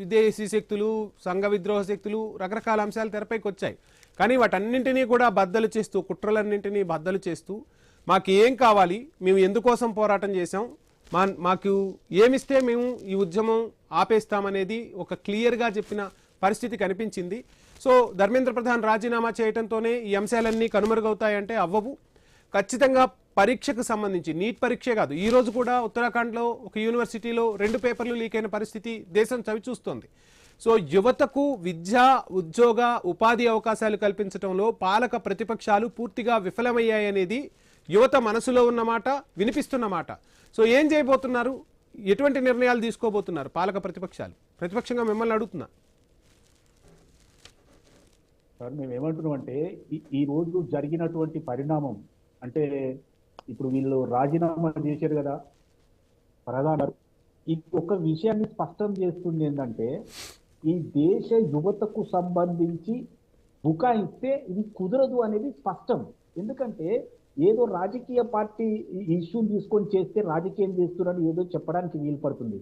విదేశీ శక్తులు, సంఘ విద్రోహ శక్తులు, రకరకాల అంశాలు తెరపైకి వచ్చాయి. కానీ వాటన్నింటినీ కూడా బద్దలు చేస్తూ, కుట్రలన్నింటినీ బద్దలు చేస్తూ, మాకు ఏం కావాలి, మేము ఎందుకోసం పోరాటం చేశాం, మాకు ఏమిస్తే మేము ఈ ఉద్యమం ఆపేస్తామనేది ఒక క్లియర్గా చెప్పిన పరిస్థితి కనిపించింది. సో ధర్మేంద్ర ప్రధాన్ రాజీనామా చేయడంతోనే ఈ అంశాలన్నీ కనుమరుగవుతాయంటే అవ్వవు. ఖచ్చితంగా పరీక్షకు సంబంధించి, నీట్ పరీక్షే కాదు, ఈ రోజు కూడా ఉత్తరాఖండ్లో ఒక యూనివర్సిటీలో 2 పేపర్లు లీక్ అయిన పరిస్థితి దేశం చవిచూస్తోంది. సో యువతకు విద్య, ఉద్యోగ, ఉపాధి అవకాశాలు కల్పించడంలో పాలక ప్రతిపక్షాలు పూర్తిగా విఫలమయ్యాయనేది యువత మనసులో ఉన్నమాట, వినిపిస్తున్నమాట. సో ఏం చేయబోతున్నారు, ఎటువంటి నిర్ణయాలు తీసుకోబోతున్నారు పాలక ప్రతిపక్షాలు? ప్రతిపక్షంగా మిమ్మల్ని అడుగుతున్నా సార్. మేము ఏమంటున్నామంటే ఈ రోజు జరిగినటువంటి పరిణామం అంటే, ఇప్పుడు వీళ్ళు రాజీనామా చేశారు కదా ప్రధాని, ఇది ఒక విషయాన్ని స్పష్టం చేస్తుంది ఏంటంటే, ఈ దేశ యువతకు సంబంధించి బుకాయిస్తే ఇది కుదరదు అనేది స్పష్టం. ఎందుకంటే ఏదో రాజకీయ పార్టీ ఇష్యూని తీసుకొని చేస్తే రాజకీయం చేస్తున్నారని ఏదో చెప్పడానికి వీలు పడుతుంది.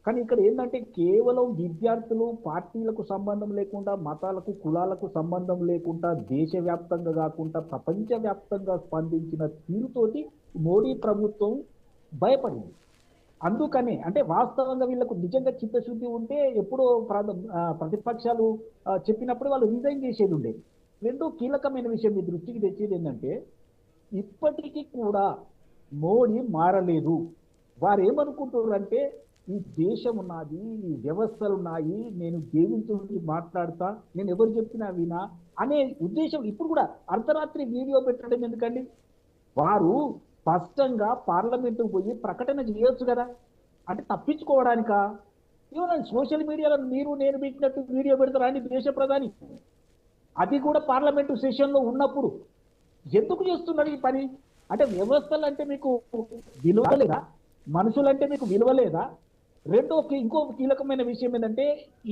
కానీ ఇక్కడ ఏంటంటే కేవలం విద్యార్థులు, పార్టీలకు సంబంధం లేకుండా, మతాలకు, కులాలకు సంబంధం లేకుండా, దేశవ్యాప్తంగా కాకుండా ప్రపంచవ్యాప్తంగా స్పందించిన తీరుతోటి మోడీ ప్రభుత్వం భయపడింది. అందుకనే అంటే వాస్తవంగా వీళ్ళకు నిజంగా చిత్తశుద్ధి ఉంటే ఎప్పుడో ప్రతిపక్షాలు చెప్పినప్పుడు వాళ్ళు రిజైన్ చేసేది ఉండేది. రెండో కీలకమైన విషయం మీ దృష్టికి తెచ్చేది ఏంటంటే, ఇప్పటికీ కూడా మోడీ మారలేదు. వారు ఏమనుకుంటున్నారంటే, ఈ దేశం ఉన్నది, ఈ వ్యవస్థలు ఉన్నాయి, నేను దేవునితో మాట్లాడతా, నేను ఎవరు చెప్పినా వినా అనే ఉద్దేశం. ఇప్పుడు కూడా అర్ధరాత్రి వీడియో పెట్టడం ఎందుకండి? వారు స్పష్టంగా పార్లమెంటుకు పోయి ప్రకటన చేయొచ్చు కదా, అంటే తప్పించుకోవడానికా? ఏమన్నా సోషల్ మీడియాలో మీరు నేను పెట్టినట్టు వీడియో పెడతారా అని దేశ ప్రధాని? అది కూడా పార్లమెంటు సెషన్లో ఉన్నప్పుడు ఎందుకు చేస్తున్నారు ఈ పని? అంటే వ్యవస్థలు అంటే మీకు విలువ లేదా? మనుషులంటే మీకు విలువ లేదా? ఇంకో కీలకమైన విషయం ఏంటంటే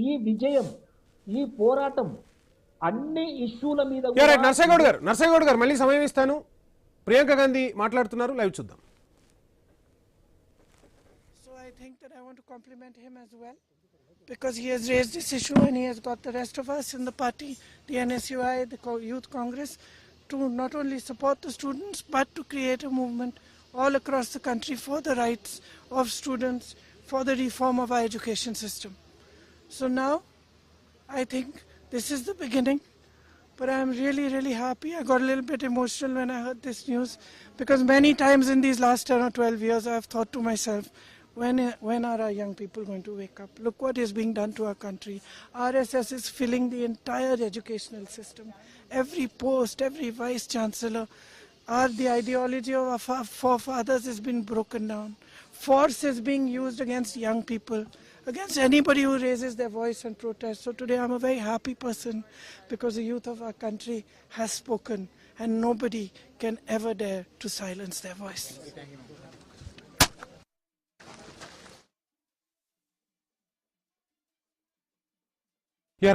ఈ విజయం, ఈ పోరాటం అన్ని ఇష్యూల మీద నర్సయ్యగౌడ్ గారు మళ్ళీ సమయం ఇస్తాను. ప్రియాంక గాంధీ మాట్లాడుతున్నారు, లైవ్ చూద్దాం. So I think that I want to compliment him as well, because he has raised this issue and he has got the rest of us in the party, the NSUI, the Youth Congress, to not only support the students but to create a movement all across the country for the rights of students, for the reform of our education system. So now I think this is the beginning, but I am really, really happy. I got a little bit emotional when I heard this news, because many times in these last 10 or 12 years I have thought to myself, when are our young people going to wake up? Look what is being done to our country. RSS is filling the entire educational system. Every post, every vice chancellor, the ideology of our forefathers has been broken down. Force is being used against young people, against anybody who raises their voice and protest. So today I'm a very happy person, because the youth of our country has spoken and nobody can ever dare to silence their voice.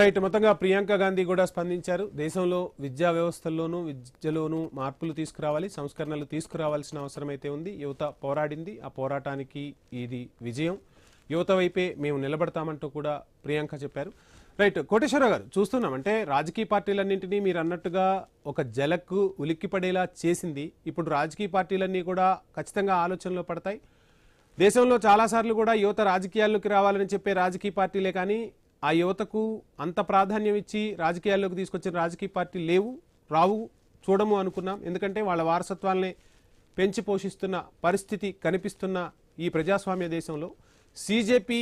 Right. మొత్తంగా ప్రియాంక గాంధీ కూడా స్పందించారు. దేశంలో విద్యా వ్యవస్థల్లోనూ విద్యలోనూ మార్పులు తీసుకురావాలి, సంస్కరణలు తీసుకురావాల్సిన అవసరం అయితే ఉంది. యువత పోరాడింది, ఆ పోరాటానికి ఇది విజయం. యువత వైపే మేము నిలబడతామంటూ కూడా ప్రియాంక చెప్పారు. రైట్. కోటేశ్వరరావు గారు, చూస్తున్నాం అంటే రాజకీయ పార్టీలన్నింటినీ మీరు అన్నట్టుగా ఒక జలకు ఉలిక్కిపడేలా చేసింది. ఇప్పుడు రాజకీయ పార్టీలన్నీ కూడా ఖచ్చితంగా ఆలోచనలో పడతాయి. దేశంలో చాలాసార్లు కూడా యువత రాజకీయాల్లోకి రావాలని చెప్పే రాజకీయ పార్టీలే కానీ ఆ యువతకు అంత ప్రాధాన్యం ఇచ్చి రాజకీయాల్లోకి తీసుకొచ్చిన రాజకీయ పార్టీలు రావు, చూడము అనుకున్నాం. ఎందుకంటే వాళ్ళ వారసత్వాలనే పెంచి పోషిస్తున్న పరిస్థితి కనిపిస్తున్న ఈ ప్రజాస్వామ్య దేశంలో సీజేపీ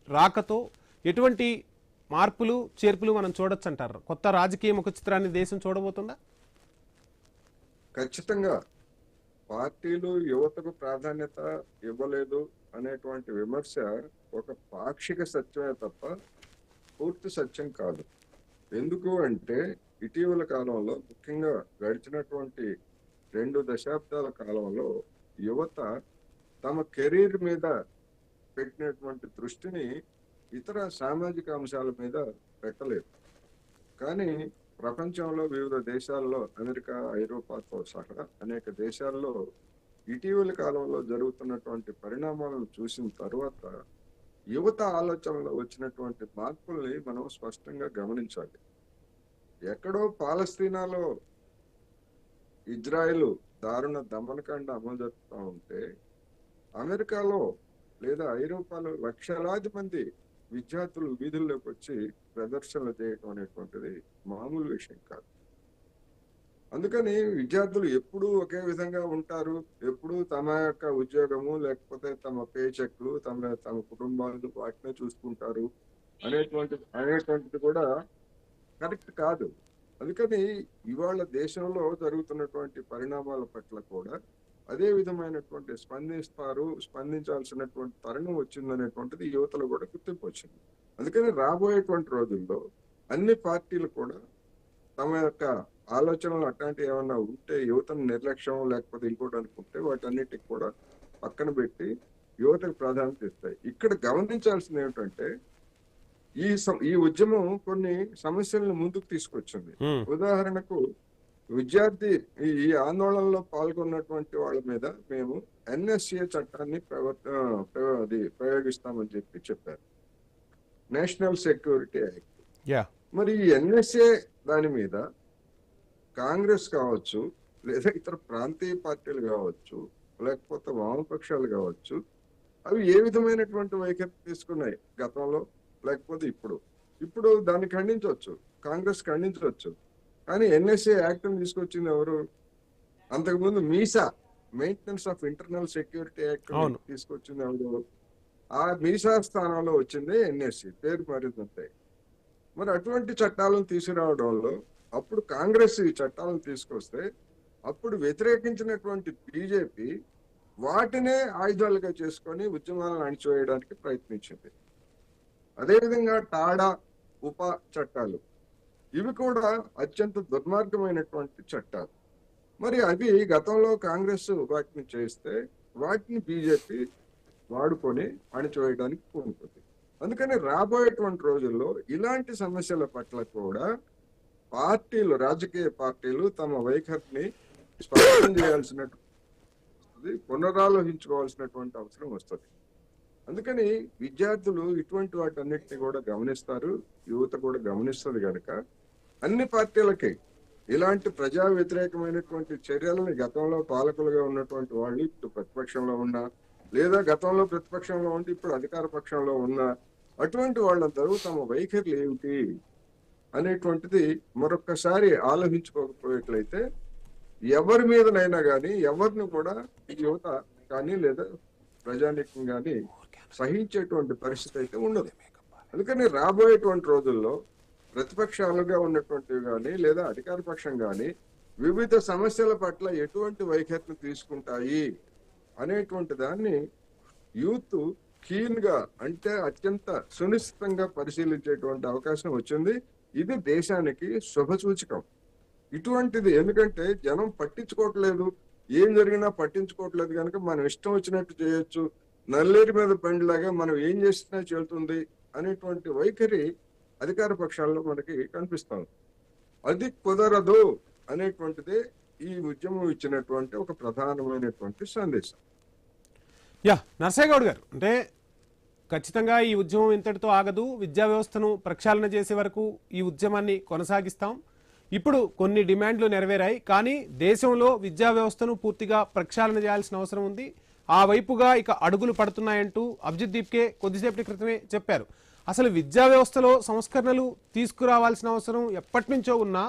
రాకతో ఎటువంటి మార్పులు చేర్పులు మనం చూడొచ్చు అంటారు? కొత్త రాజకీయ ముఖ చిత్రాన్ని దేశం చూడబోతుందా? ఖచ్చితంగా పార్టీలు యువతకు ప్రాధాన్యత ఇవ్వలేదు అనేటువంటి విమర్శ ఒక పాక్షిక సత్యమే తప్ప పూర్తి సత్యం కాదు. ఎందుకు అంటే ఇటీవల కాలంలో, ముఖ్యంగా గడిచినటువంటి 2 దశాబ్దాల కాలంలో యువత తమ కెరీర్ మీద పెట్టినటువంటి దృష్టిని ఇతర సామాజిక అంశాల మీద పెట్టలేదు. కానీ ప్రపంచంలో వివిధ దేశాల్లో, అమెరికా, ఐరోపాతో సహా అనేక దేశాల్లో ఇటీవల కాలంలో జరుగుతున్నటువంటి పరిణామాలను చూసిన తర్వాత యువత ఆలోచనలో వచ్చినటువంటి మార్పుల్ని మనం స్పష్టంగా గమనించాలి. ఎక్కడో పాలస్తీనాలో ఇజ్రాయెల్ దారుణ దమనకాండ అమలు జరుపుతూ ఉంటే, అమెరికాలో లేదా ఐరోపాలో లక్షలాది మంది విద్యార్థులు వీధుల్లోకి వచ్చి ప్రదర్శనలు చేయటం అనేటువంటిది మామూలు విషయం కాదు. అందుకని విద్యార్థులు ఎప్పుడూ ఒకే విధంగా ఉంటారు, ఎప్పుడూ తమ యొక్క ఉద్యోగము లేకపోతే తమ పే చెక్లు, తమ కుటుంబాలు వాటినే చూసుకుంటారు అనేటువంటిది కూడా కరెక్ట్ కాదు. అందుకని ఇవాళ దేశంలో జరుగుతున్నటువంటి పరిణామాల పట్ల కూడా అదే విధమైనటువంటి స్పందించాల్సినటువంటి తరుణం వచ్చిందనేటువంటిది యువతలో కూడా గుర్తింపు వచ్చింది. అందుకని రాబోయేటువంటి రోజుల్లో అన్ని పార్టీలు కూడా తమ యొక్క ఆలోచనలు అట్లాంటివి ఏమన్నా ఉంటే, యువతను నిర్లక్ష్యం లేకపోతే ఇంకోటి అనుకుంటే వాటన్నిటికి కూడా పక్కన పెట్టి యువతకు ప్రాధాన్యత ఇస్తాయి. ఇక్కడ గమనించాల్సింది ఏమిటంటే ఈ ఉద్యమం కొన్ని సమస్యలను ముందుకు తీసుకొచ్చింది. ఉదాహరణకు విద్యార్థి ఈ ఆందోళనలో పాల్గొన్నటువంటి వాళ్ళ మీద మేము NSA చట్టాన్ని ప్రయోగిస్తామని చెప్పారు, నేషనల్ సెక్యూరిటీ యాక్ట్. మరి ఈ NSA దాని మీద కాంగ్రెస్ కావచ్చు, లేదా ఇతర ప్రాంతీయ పార్టీలు కావచ్చు, లేకపోతే వామపక్షాలు కావచ్చు, అవి ఏ విధమైనటువంటి వైఖరి తీసుకున్నాయి గతంలో, లేకపోతే ఇప్పుడు దాన్ని ఖండించవచ్చు, కాంగ్రెస్ ఖండించవచ్చు. కానీ NSA యాక్ట్ తీసుకొచ్చింది ఎవరు? అంతకుముందు MISA, maintenance of internal security act తీసుకొచ్చింది ఎవరు? ఆ మీసా స్థానంలో వచ్చింది NSA, పేరు మారిందంతే. మరి అటువంటి చట్టాలను తీసుకురావడంలో అప్పుడు కాంగ్రెస్ ఈ చట్టాలను తీసుకొస్తే అప్పుడు వ్యతిరేకించినటువంటి బీజేపీ వాటినే ఆయుధాలుగా చేసుకొని ఉద్యమాలను అణిచివేయడానికి ప్రయత్నించింది. అదేవిధంగా టాడా, ఉప చట్టాలు, ఇవి కూడా అత్యంత దుర్మార్గమైనటువంటి చట్టాలు. మరి అవి గతంలో కాంగ్రెస్ వాటిని చేస్తే వాటిని బీజేపీ వాడుకొని అణిచివేయడానికి పూనుకుంది. అందుకని రాబోయేటువంటి రోజుల్లో ఇలాంటి సమస్యల పట్ల కూడా పార్టీలు, రాజకీయ పార్టీలు తమ వైఖరిని స్పష్టం చేయాల్సినటువంటి, పునరాలోచించుకోవాల్సినటువంటి అవసరం వస్తుంది. అందుకని విద్యార్థులు ఇటువంటి వాటన్నిటిని కూడా గమనిస్తారు, యువత కూడా గమనిస్తుంది కనుక అన్ని పార్టీలకి ఇలాంటి ప్రజా వ్యతిరేకమైనటువంటి చర్యలని గతంలో పాలకులుగా ఉన్నటువంటి వాళ్ళు ఇప్పుడు ప్రతిపక్షంలో ఉన్నా, లేదా గతంలో ప్రతిపక్షంలో ఉండి ఇప్పుడు అధికార పక్షంలో ఉన్నా, అటువంటి వాళ్ళందరూ తమ వైఖరులు ఏమిటి అనేటువంటిది మరొక్కసారి ఆలోచించుకోకపోయేట్లయితే ఎవరి మీదనైనా కానీ ఎవరిని కూడా ఈ యువత కానీ లేదా ప్రజానీకం కానీ సహించేటువంటి పరిస్థితి అయితే ఉండదు. అందుకని రాబోయేటువంటి రోజుల్లో ప్రతిపక్షాలుగా ఉన్నటువంటివి కానీ లేదా అధికార పక్షం కానీ వివిధ సమస్యల పట్ల ఎటువంటి వైఖరిని తీసుకుంటాయి అనేటువంటి దాన్ని యూత్ కీన్ గా, అంటే అత్యంత సునిశ్చితంగా పరిశీలించేటువంటి అవకాశం వచ్చింది. ఇది దేశానికి శుభసూచకం. ఇటువంటిది ఎందుకంటే జనం పట్టించుకోవట్లేదు, ఏం జరిగినా పట్టించుకోవట్లేదు కనుక మనం ఇష్టం వచ్చినట్టు చేయొచ్చు, నల్లేరు మీద బండిలాగా మనం ఏం చేసినా చెల్లుతుంది అనేటువంటి వైఖరి అధికార పక్షాల్లో మనకి కనిపిస్తాం. అది కుదరదు అనేటువంటిదే ఈ ఉద్యమం ఇచ్చినటువంటి ఒక ప్రధానమైనటువంటి సందేశం. నరసయ్య గౌడ్ గారు, అంటే ఖచ్చితంగా ఈ ఉద్యమం ఇంతటితో ఆగదు. విద్యా వ్యవస్థను ప్రక్షాళన చేసే వరకు ఈ ఉద్యమాన్ని కొనసాగిస్తాం. ఇప్పుడు కొన్ని డిమాండ్లు నెరవేరాయి, కానీ దేశంలో విద్యా వ్యవస్థను పూర్తిగా ప్రక్షాళన చేయాల్సిన అవసరం ఉంది. ఆ వైపుగా ఇక అడుగులు పడుతున్నాయంటూ అభిజిత్ దీప్కే కొద్దిసేపటి క్రితమే చెప్పారు. అసలు విద్యా వ్యవస్థలో సంస్కరణలు తీసుకురావాల్సిన అవసరం ఎప్పటి నుంచో ఉన్నా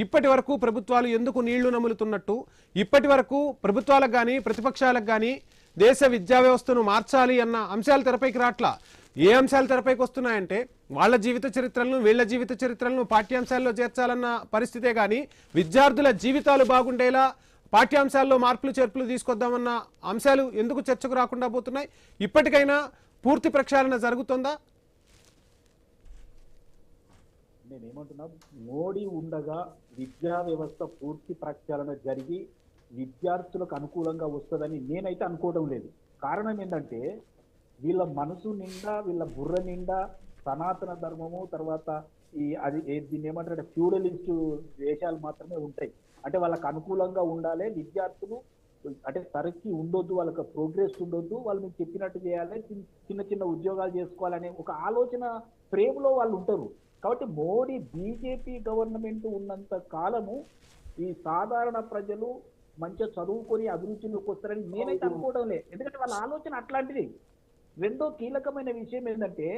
ఇప్పటి వరకు ప్రభుత్వాలు ఎందుకు నీళ్లు నములుతున్నట్టు, ఇప్పటి వరకు ప్రభుత్వాలకు కానీ ప్రతిపక్షాలకు కానీ దేశ విద్యా వ్యవస్థను మార్చాలి అన్న అంశాలు తెరపైకి రాట్లా. ఏ అంశాలు తెరపైకి వస్తున్నాయంటే వాళ్ళ జీవిత చరిత్రలను, వీళ్ళ జీవిత చరిత్రలను పాఠ్యాంశాల్లో చేర్చాలన్న పరిస్థితే కానీ విద్యార్థుల జీవితాలు బాగుండేలా పాఠ్యాంశాల్లో మార్పులు చేర్పులు తీసుకొద్దామన్న అంశాలు ఎందుకు చర్చకు రాకుండా పోతున్నాయి? ఇప్పటికైనా పూర్తి ప్రక్షాళన జరుగుతుందా? నేనేమంటున్నా, మోడీ ఉండగా విద్యా వ్యవస్థ పూర్తి ప్రక్షాళన జరిగి విద్యార్థులకు అనుకూలంగా వస్తుందని నేనైతే అనుకోవడం లేదు. కారణం ఏంటంటే వీళ్ళ మనసు నిండా, వీళ్ళ బుర్ర నిండా సనాతన ధర్మము, తర్వాత దీన్ని ఏమంటారంటే ఫ్యూడలిస్ట్ దేశాలు మాత్రమే ఉంటాయి. అంటే వాళ్ళకి అనుకూలంగా ఉండాలి, విద్యార్థులు అంటే తరక్కి ఉండొద్దు, వాళ్ళకి ప్రోగ్రెస్ ఉండొద్దు, వాళ్ళు మీకు చెప్పినట్టు చేయాలి, చిన్న చిన్న ఉద్యోగాలు చేసుకోవాలనే ఒక ఆలోచన ఫ్రేమ్లో వాళ్ళు ఉంటారు. కాబట్టి మోడీ బీజేపీ గవర్నమెంట్ ఉన్నంత కాలము ఈ సాధారణ ప్రజలు మంచిగా చదువుకొని అభివృద్ధిలోకి వస్తారని నేనైతే అనుకోవడం లేదు. ఎందుకంటే వాళ్ళ ఆలోచన అట్లాంటిది. రెండో కీలకమైన విషయం ఏంటంటే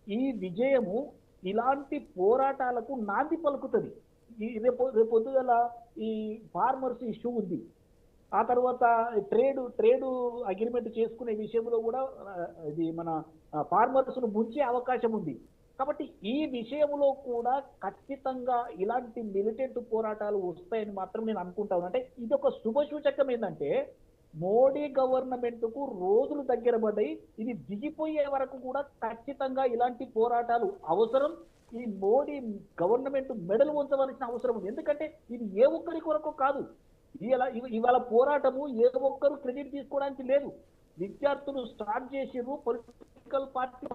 ఈ విజయము ఇలాంటి పోరాటాలకు నాంది పలుకుతుంది. రేపొద్దుగల ఈ ఫార్మర్స్ ఇష్యూ ఉంది, ఆ తర్వాత ట్రేడ్ అగ్రిమెంట్ చేసుకునే విషయంలో కూడా ఇది మన ఫార్మర్స్ ను ముంచే అవకాశం ఉంది. కాబట్టి ఈ విషయంలో కూడా ఖచ్చితంగా ఇలాంటి మిలిటెంట్ పోరాటాలు వస్తాయని మాత్రం నేను అనుకుంటాను. అంటే ఇది ఒక శుభ సూచకం. ఏంటంటే మోడీ గవర్నమెంట్ కు రోజులు దగ్గర పడ్డాయి, ఇది దిగిపోయే వరకు కూడా ఖచ్చితంగా ఇలాంటి పోరాటాలు అవసరం. ఈ మోడీ గవర్నమెంట్ మెడలు ఉంచవలసిన అవసరం ఉంది. ఎందుకంటే ఇది ఏ ఒక్కరి కొరకు కాదు. ఇవాళ పోరాటము ఏ ఒక్కరు క్రెడిట్ తీసుకోవడానికి లేదు. విద్యార్థులు స్టార్ట్ చేసిర్రు, పొలిటికల్ పార్టీ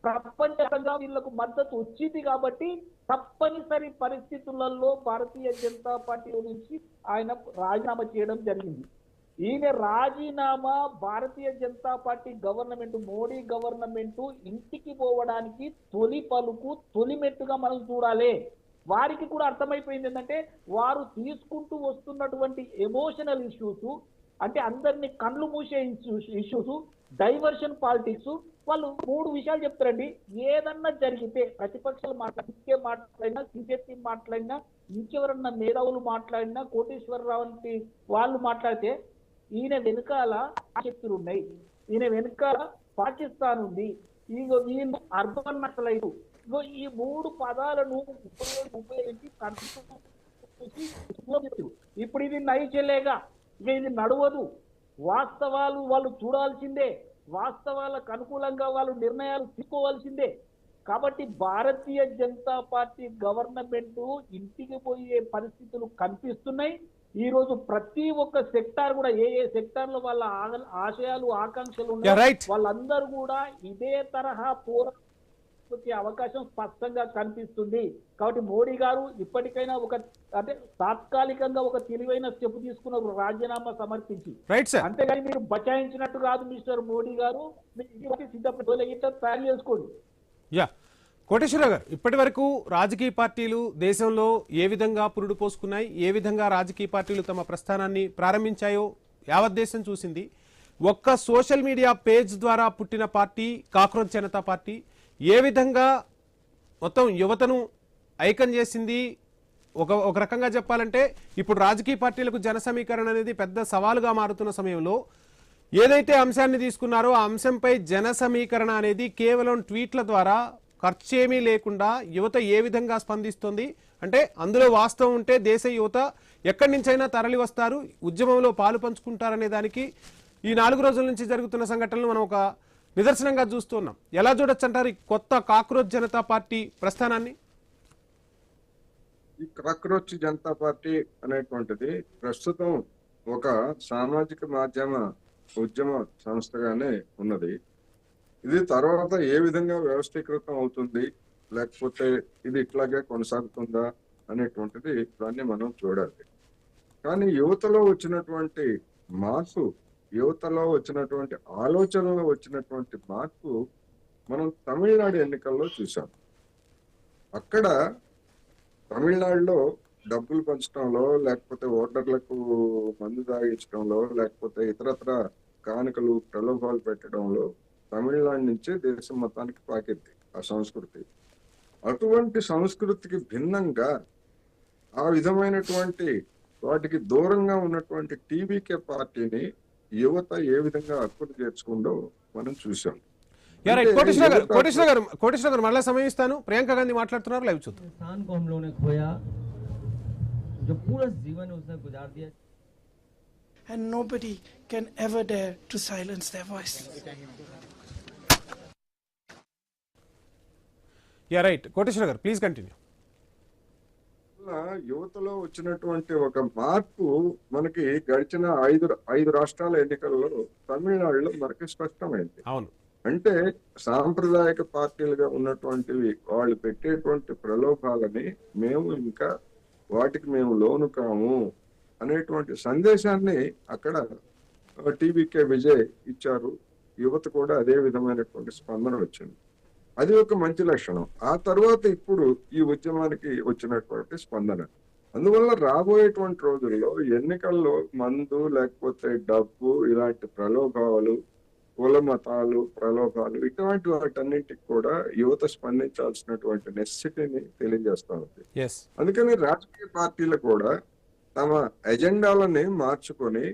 ప్రపంచంగా వీళ్లకు మద్దతు వచ్చింది. కాబట్టి తప్పనిసరి పరిస్థితులలో భారతీయ జనతా పార్టీ నుంచి ఆయన రాజీనామా చేయడం జరిగింది. ఈయన రాజీనామా Bharatiya Janata party government, Modi government ఇంటికి పోవడానికి తొలి పలుకు, తొలి మెట్టుగా మనం చూడాలి. వారికి కూడా అర్థమైపోయింది ఏంటంటే వారు తీసుకుంటూ వస్తున్నటువంటి ఎమోషనల్ ఇష్యూస్, అంటే అందరినీ కళ్ళు మూసే ఇష్యూస్, డైవర్షన్ పాలిటిక్స్, వాళ్ళు 3 విషయాలు చెప్తారండి. ఏదన్నా జరిగితే ప్రతిపక్షాలు మాట్లాడినా, సిపిఎస్సి మాట్లాడినా, ఇంకెవరన్నా మేధావులు మాట్లాడినా, కోటేశ్వరరావు వంటి వాళ్ళు మాట్లాడితే ఈయన వెనుకాల శక్తులు ఉన్నాయి, ఈయన వెనుకాల పాకిస్తాన్ ఉంది, వీళ్ళు అర్బన్ నక్సలైట్, ఈ 3 పదాలను ఉపయోగించి ఇప్పుడు ఇది నైచెలేగా, ఇక ఇది నడవదు. వాస్తవాలు వాళ్ళు చూడాల్సిందే, వాస్తవాలకు అనుకూలంగా వాళ్ళు నిర్ణయాలు తీసుకోవాల్సిందే. కాబట్టి భారతీయ జనతా పార్టీ గవర్నమెంట్ ఇంటికి పోయే పరిస్థితులు కనిపిస్తున్నాయి. ఈ రోజు ప్రతి ఒక్క సెక్టార్ కూడా ఏ సెక్టార్ లో వాళ్ళ ఆశయాలు ఆకాంక్షలు Yeah, ఉన్నాయి right. వాళ్ళందరూ కూడా ఇదే తరహా పోరాటం అవకాశం స్పష్టంగా కనిపిస్తుంది. కాబట్టి మోడీ గారు ఇప్పటికైనా ఒక అంటే తాత్కాలికంగా ఒక తెలివైన స్టెప్ తీసుకున్న రాజీనామా సమర్పించి, రైట్ సార్. అంతేగాని మీరు బచాయించినట్టు కాదు మిస్టర్ మోడీ గారు, మీరు సిద్ధపడి తయారు చేసుకోండి. యా, కోటేశ్వరరావు గారు, ఇప్పటి వరకు రాజకీయ పార్టీలు దేశంలో ఏ విధంగా పురుడు పోసుకున్నాయి, ఏ విధంగా రాజకీయ పార్టీలు తమ ప్రస్థానాన్ని ప్రారంభించాయో యావత్ దేశం చూసింది. ఒక్క సోషల్ మీడియా పేజ్ ద్వారా పుట్టిన పార్టీ కాక్రోచ్ జనతా పార్టీ ఏ విధంగా మొత్తం యువతను ఐకన్ చేసింది. ఒక రకంగా చెప్పాలంటే ఇప్పుడు రాజకీయ పార్టీలకు జన సమీకరణ అనేది పెద్ద సవాలుగా మారుతున్న సమయంలో ఏదైతే అంశాన్ని తీసుకున్నారో ఆ అంశంపై జన సమీకరణ అనేది కేవలం ట్వీట్ల ద్వారా ఖర్చేమీ లేకుండా యువత ఏ విధంగా స్పందిస్తుంది అంటే అందులో వాస్తవం ఉంటే దేశ యువత ఎక్కడి నుంచైనా తరలి వస్తారు, ఉద్యమంలో పాలు పంచుకుంటారనే దానికి ఈ 4 రోజుల నుంచి జరుగుతున్న సంఘటనలు మనం ఒక నిదర్శనంగా చూస్తున్నాం. ఎలా చూడొచ్చు అంటారు ఈ కొత్త కాక్రోచ్ జనతా పార్టీ ప్రస్థానాన్ని? ఈ కాక్రోచ్ జనతా పార్టీ అనేటువంటిది ప్రస్తుతం ఒక సామాజిక మాధ్యమ ఉద్యమ సంస్థగానే ఉన్నది. ఇది తర్వాత ఏ విధంగా వ్యవస్థీకృతం అవుతుంది, లేకపోతే ఇది ఇట్లాగే కొనసాగుతుందా అనేటువంటిది దాన్ని మనం చూడాలి. కానీ యువతలో వచ్చినటువంటి మార్పు, యువతలో వచ్చినటువంటి ఆలోచనలో వచ్చినటువంటి మార్పు మనం తమిళనాడు ఎన్నికల్లో చూసాం. అక్కడ తమిళనాడులో డబ్బులు పంచడంలో, లేకపోతే ఓటర్లకు మందు తాగించడంలో, లేకపోతే ఇతరత్ర కానుకలు ప్రలోభాలు పెట్టడంలో తమిళనాడు నుంచే దేశం మొత్తానికి పాకింది ఆ సంస్కృతి. అటువంటి సంస్కృతికి భిన్నంగా ఆ విధమైనటువంటి వాటికి దూరంగా ఉన్నటువంటి టీవీకే పార్టీని యువత ఏ విధంగా హక్కును చేర్చుకుందో మనం చూసాం. కోటేశ్వర గారు మళ్ళీ సమయం ఇస్తాను. ప్రియాంక గాంధీ మాట్లాడుతున్నారు, లైవ్ చూద్దాం. And nobody can ever dare to silence their voice. Yeah right, Koteswara గారు ప్లీజ్ కంటిన్యూ. యువతలో వచ్చినటువంటి ఒక మార్పు మనకి గడిచిన ఐదు రాష్ట్రాల ఎన్నికల్లో తమిళనాడులో మనకి స్పష్టమైంది. అవును, అంటే సాంప్రదాయక పార్టీలుగా ఉన్నటువంటివి వాళ్ళు పెట్టేటువంటి ప్రలోభాలని మేము ఇంకా వాటికి మేము లోను కాము అనేటువంటి సందేశాన్ని అక్కడ టీవీకే విజయ్ ఇచ్చారు. యువత కూడా అదే విధమైనటువంటి స్పందన వచ్చింది. అది ఒక మంచి లక్షణం. ఆ తర్వాత ఇప్పుడు ఈ ఉద్యమానికి వచ్చినటువంటి స్పందన, అందువల్ల రాబోయేటువంటి రోజుల్లో ఎన్నికల్లో మందు లేకపోతే డబ్బు ఇలాంటి ప్రలోభాలు, కుల మతాలు ప్రలోభాలు ఇటువంటి వాటన్నింటికి కూడా యువత స్పందించాల్సినటువంటి నెసెసిటీని తెలియజేస్తా ఉంది. అందుకని రాజకీయ పార్టీలు కూడా తమ ఎజెండాలని మార్చుకొని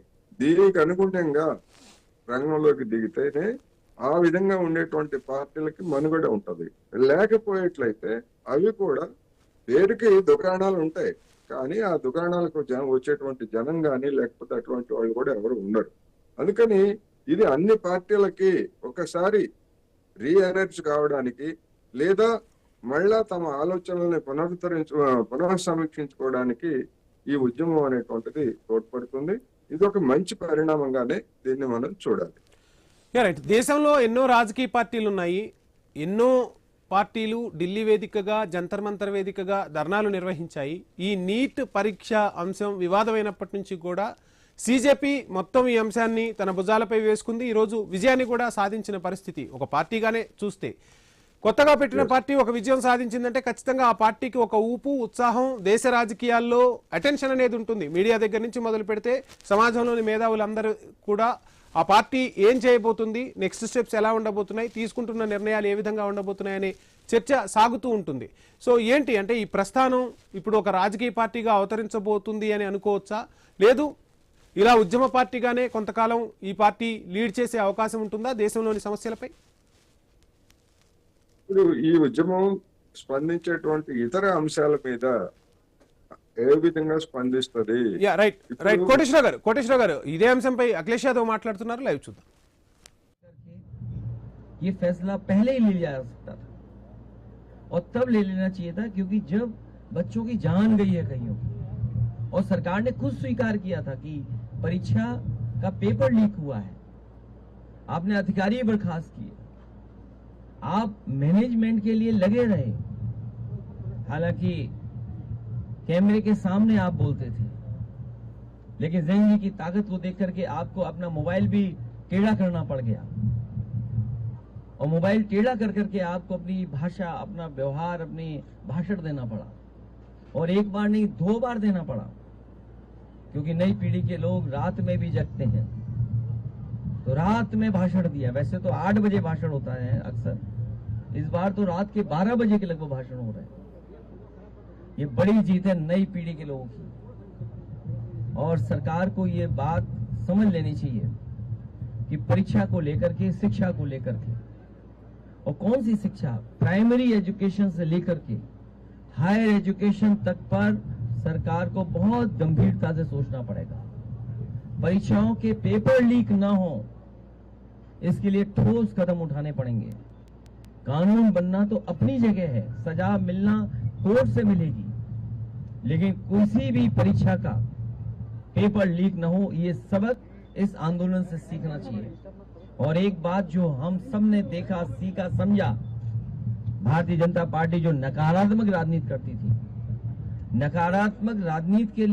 దీనికి అనుగుణంగా రంగంలోకి దిగితేనే ఆ విధంగా ఉండేటువంటి పార్టీలకి మనుగడ ఉంటది. లేకపోయేట్లయితే అవి కూడా పేరుకి దుకాణాలు ఉంటాయి, కానీ ఆ దుకాణాలకు వచ్చేటువంటి జనం కానీ లేకపోతే అటువంటి వాళ్ళు కూడా ఎవరు ఉండరు. అందుకని ఇది అన్ని పార్టీలకి ఒకసారి రీఎనర్జీ కావడానికి లేదా మళ్ళా తమ ఆలోచనల్ని పునఃసమీక్షించుకోవడానికి ఈ ఉద్యమం అనేటువంటిది తోడ్పడుతుంది. ఇది ఒక మంచి పరిణామంగానే దీన్ని మనం చూడాలి. రైట్, దేశంలో ఎన్నో రాజకీయ పార్టీలు ఉన్నాయి. ఎన్నో పార్టీలు ఢిల్లీ వేదికగా, జంతర్ మంతర్ వేదికగా ధర్నాలు నిర్వహించాయి. ఈ నీట్ పరీక్ష అంశం వివాదమైనప్పటి నుంచి కూడా సీజేపీ మొత్తం ఈ అంశాన్ని తన భుజాలపై వేసుకుంది. ఈరోజు విజయాన్ని కూడా సాధించిన పరిస్థితి. ఒక పార్టీగానే చూస్తే కొత్తగా పెట్టిన పార్టీ ఒక విజయం సాధించిందంటే ఖచ్చితంగా ఆ పార్టీకి ఒక ఊపు, ఉత్సాహం, దేశ రాజకీయాల్లో అటెన్షన్ అనేది ఉంటుంది. మీడియా దగ్గర నుంచి మొదలు పెడితే సమాజంలోని మేధావులందరూ కూడా ఆ పార్టీ ఏం చేయబోతుంది, నెక్స్ట్ స్టెప్స్ ఎలా ఉండబోతున్నాయి, తీసుకుంటున్న నిర్ణయాలు ఏ విధంగా ఉండబోతున్నాయి అనే చర్చ సాగుతూ ఉంటుంది. సో ఏంటి అంటే ఈ ప్రస్థానం ఇప్పుడు ఒక రాజకీయ పార్టీగా అవతరించబోతుంది అని అనుకోవచ్చా, లేదు ఇలా ఉద్యమ పార్టీగానే కొంతకాలం ఈ పార్టీ లీడ్ చేసే అవకాశం ఉంటుందా దేశంలోని సమస్యలపై? ఇప్పుడు ఈ ఉద్యమం స్పందించేటువంటి ఇతర అంశాల మీద ఏ విధంగా స్పందిస్తుంది? రైట్, కోటేశ్వర గారు ఇదే అంశంపై అఖిలేష్ యాదవ్ మాట్లాడుతున్నారు, లైవ్ చూద్దాం. ये फैसला पहले ही ले लिया जा सकता था और तब ले लेना चाहिए था, क्योंकि जब बच्चों की जान गई है कहीं और सरकार ने खुद स्वीकार किया था कि परीक्षा का पेपर लीक हुआ है। आपने अधिकारी बर्खास्त किए, आप मैनेजमेंट के लिए लगे रहे, हालांकि कैमरे के सामने आप बोलते थे, लेकिन ज़हन की ताकत को देख करके आपको अपना मोबाइल भी टेढ़ा करना पड़ गया, और मोबाइल टेढ़ा कर करके आपको अपनी भाषा, अपना व्यवहार, अपनी भाषण देना पड़ा, और एक बार नहीं 2 बार देना पड़ा, क्योंकि नई पीढ़ी के लोग रात में भी जगते हैं, तो रात में भाषण दिया। वैसे तो 8 बजे भाषण होता है अक्सर, इस बार तो रात के 12 बजे के लगभग भाषण हो रहे हैं। ये बड़ी जीत है नई पीढ़ी के लोगों की, और सरकार को ये बात समझ लेनी चाहिए कि परीक्षा को लेकर के, शिक्षा को लेकर के, और कौन सी शिक्षा, प्राइमरी एजुकेशन से लेकर के हायर एजुकेशन तक पर सरकार को बहुत गंभीरता से सोचना पड़ेगा। परीक्षाओं के पेपर लीक ना हो, इसके लिए ठोस कदम उठाने पड़ेंगे। कानून बनना तो अपनी जगह है, सजा मिलना कोर्ट से मिलेगी, लेकिन किसी भी परीक्षा का पेपर लीक ना हो, ये सबक इस आंदोलन से सीखना चाहिए। और एक बात जो हम सब ने देखा, सीखा, समझा, भारतीय जनता पार्टी जो नकारात्मक राजनीति करती थी, नकारात्मक राजनीति के लिए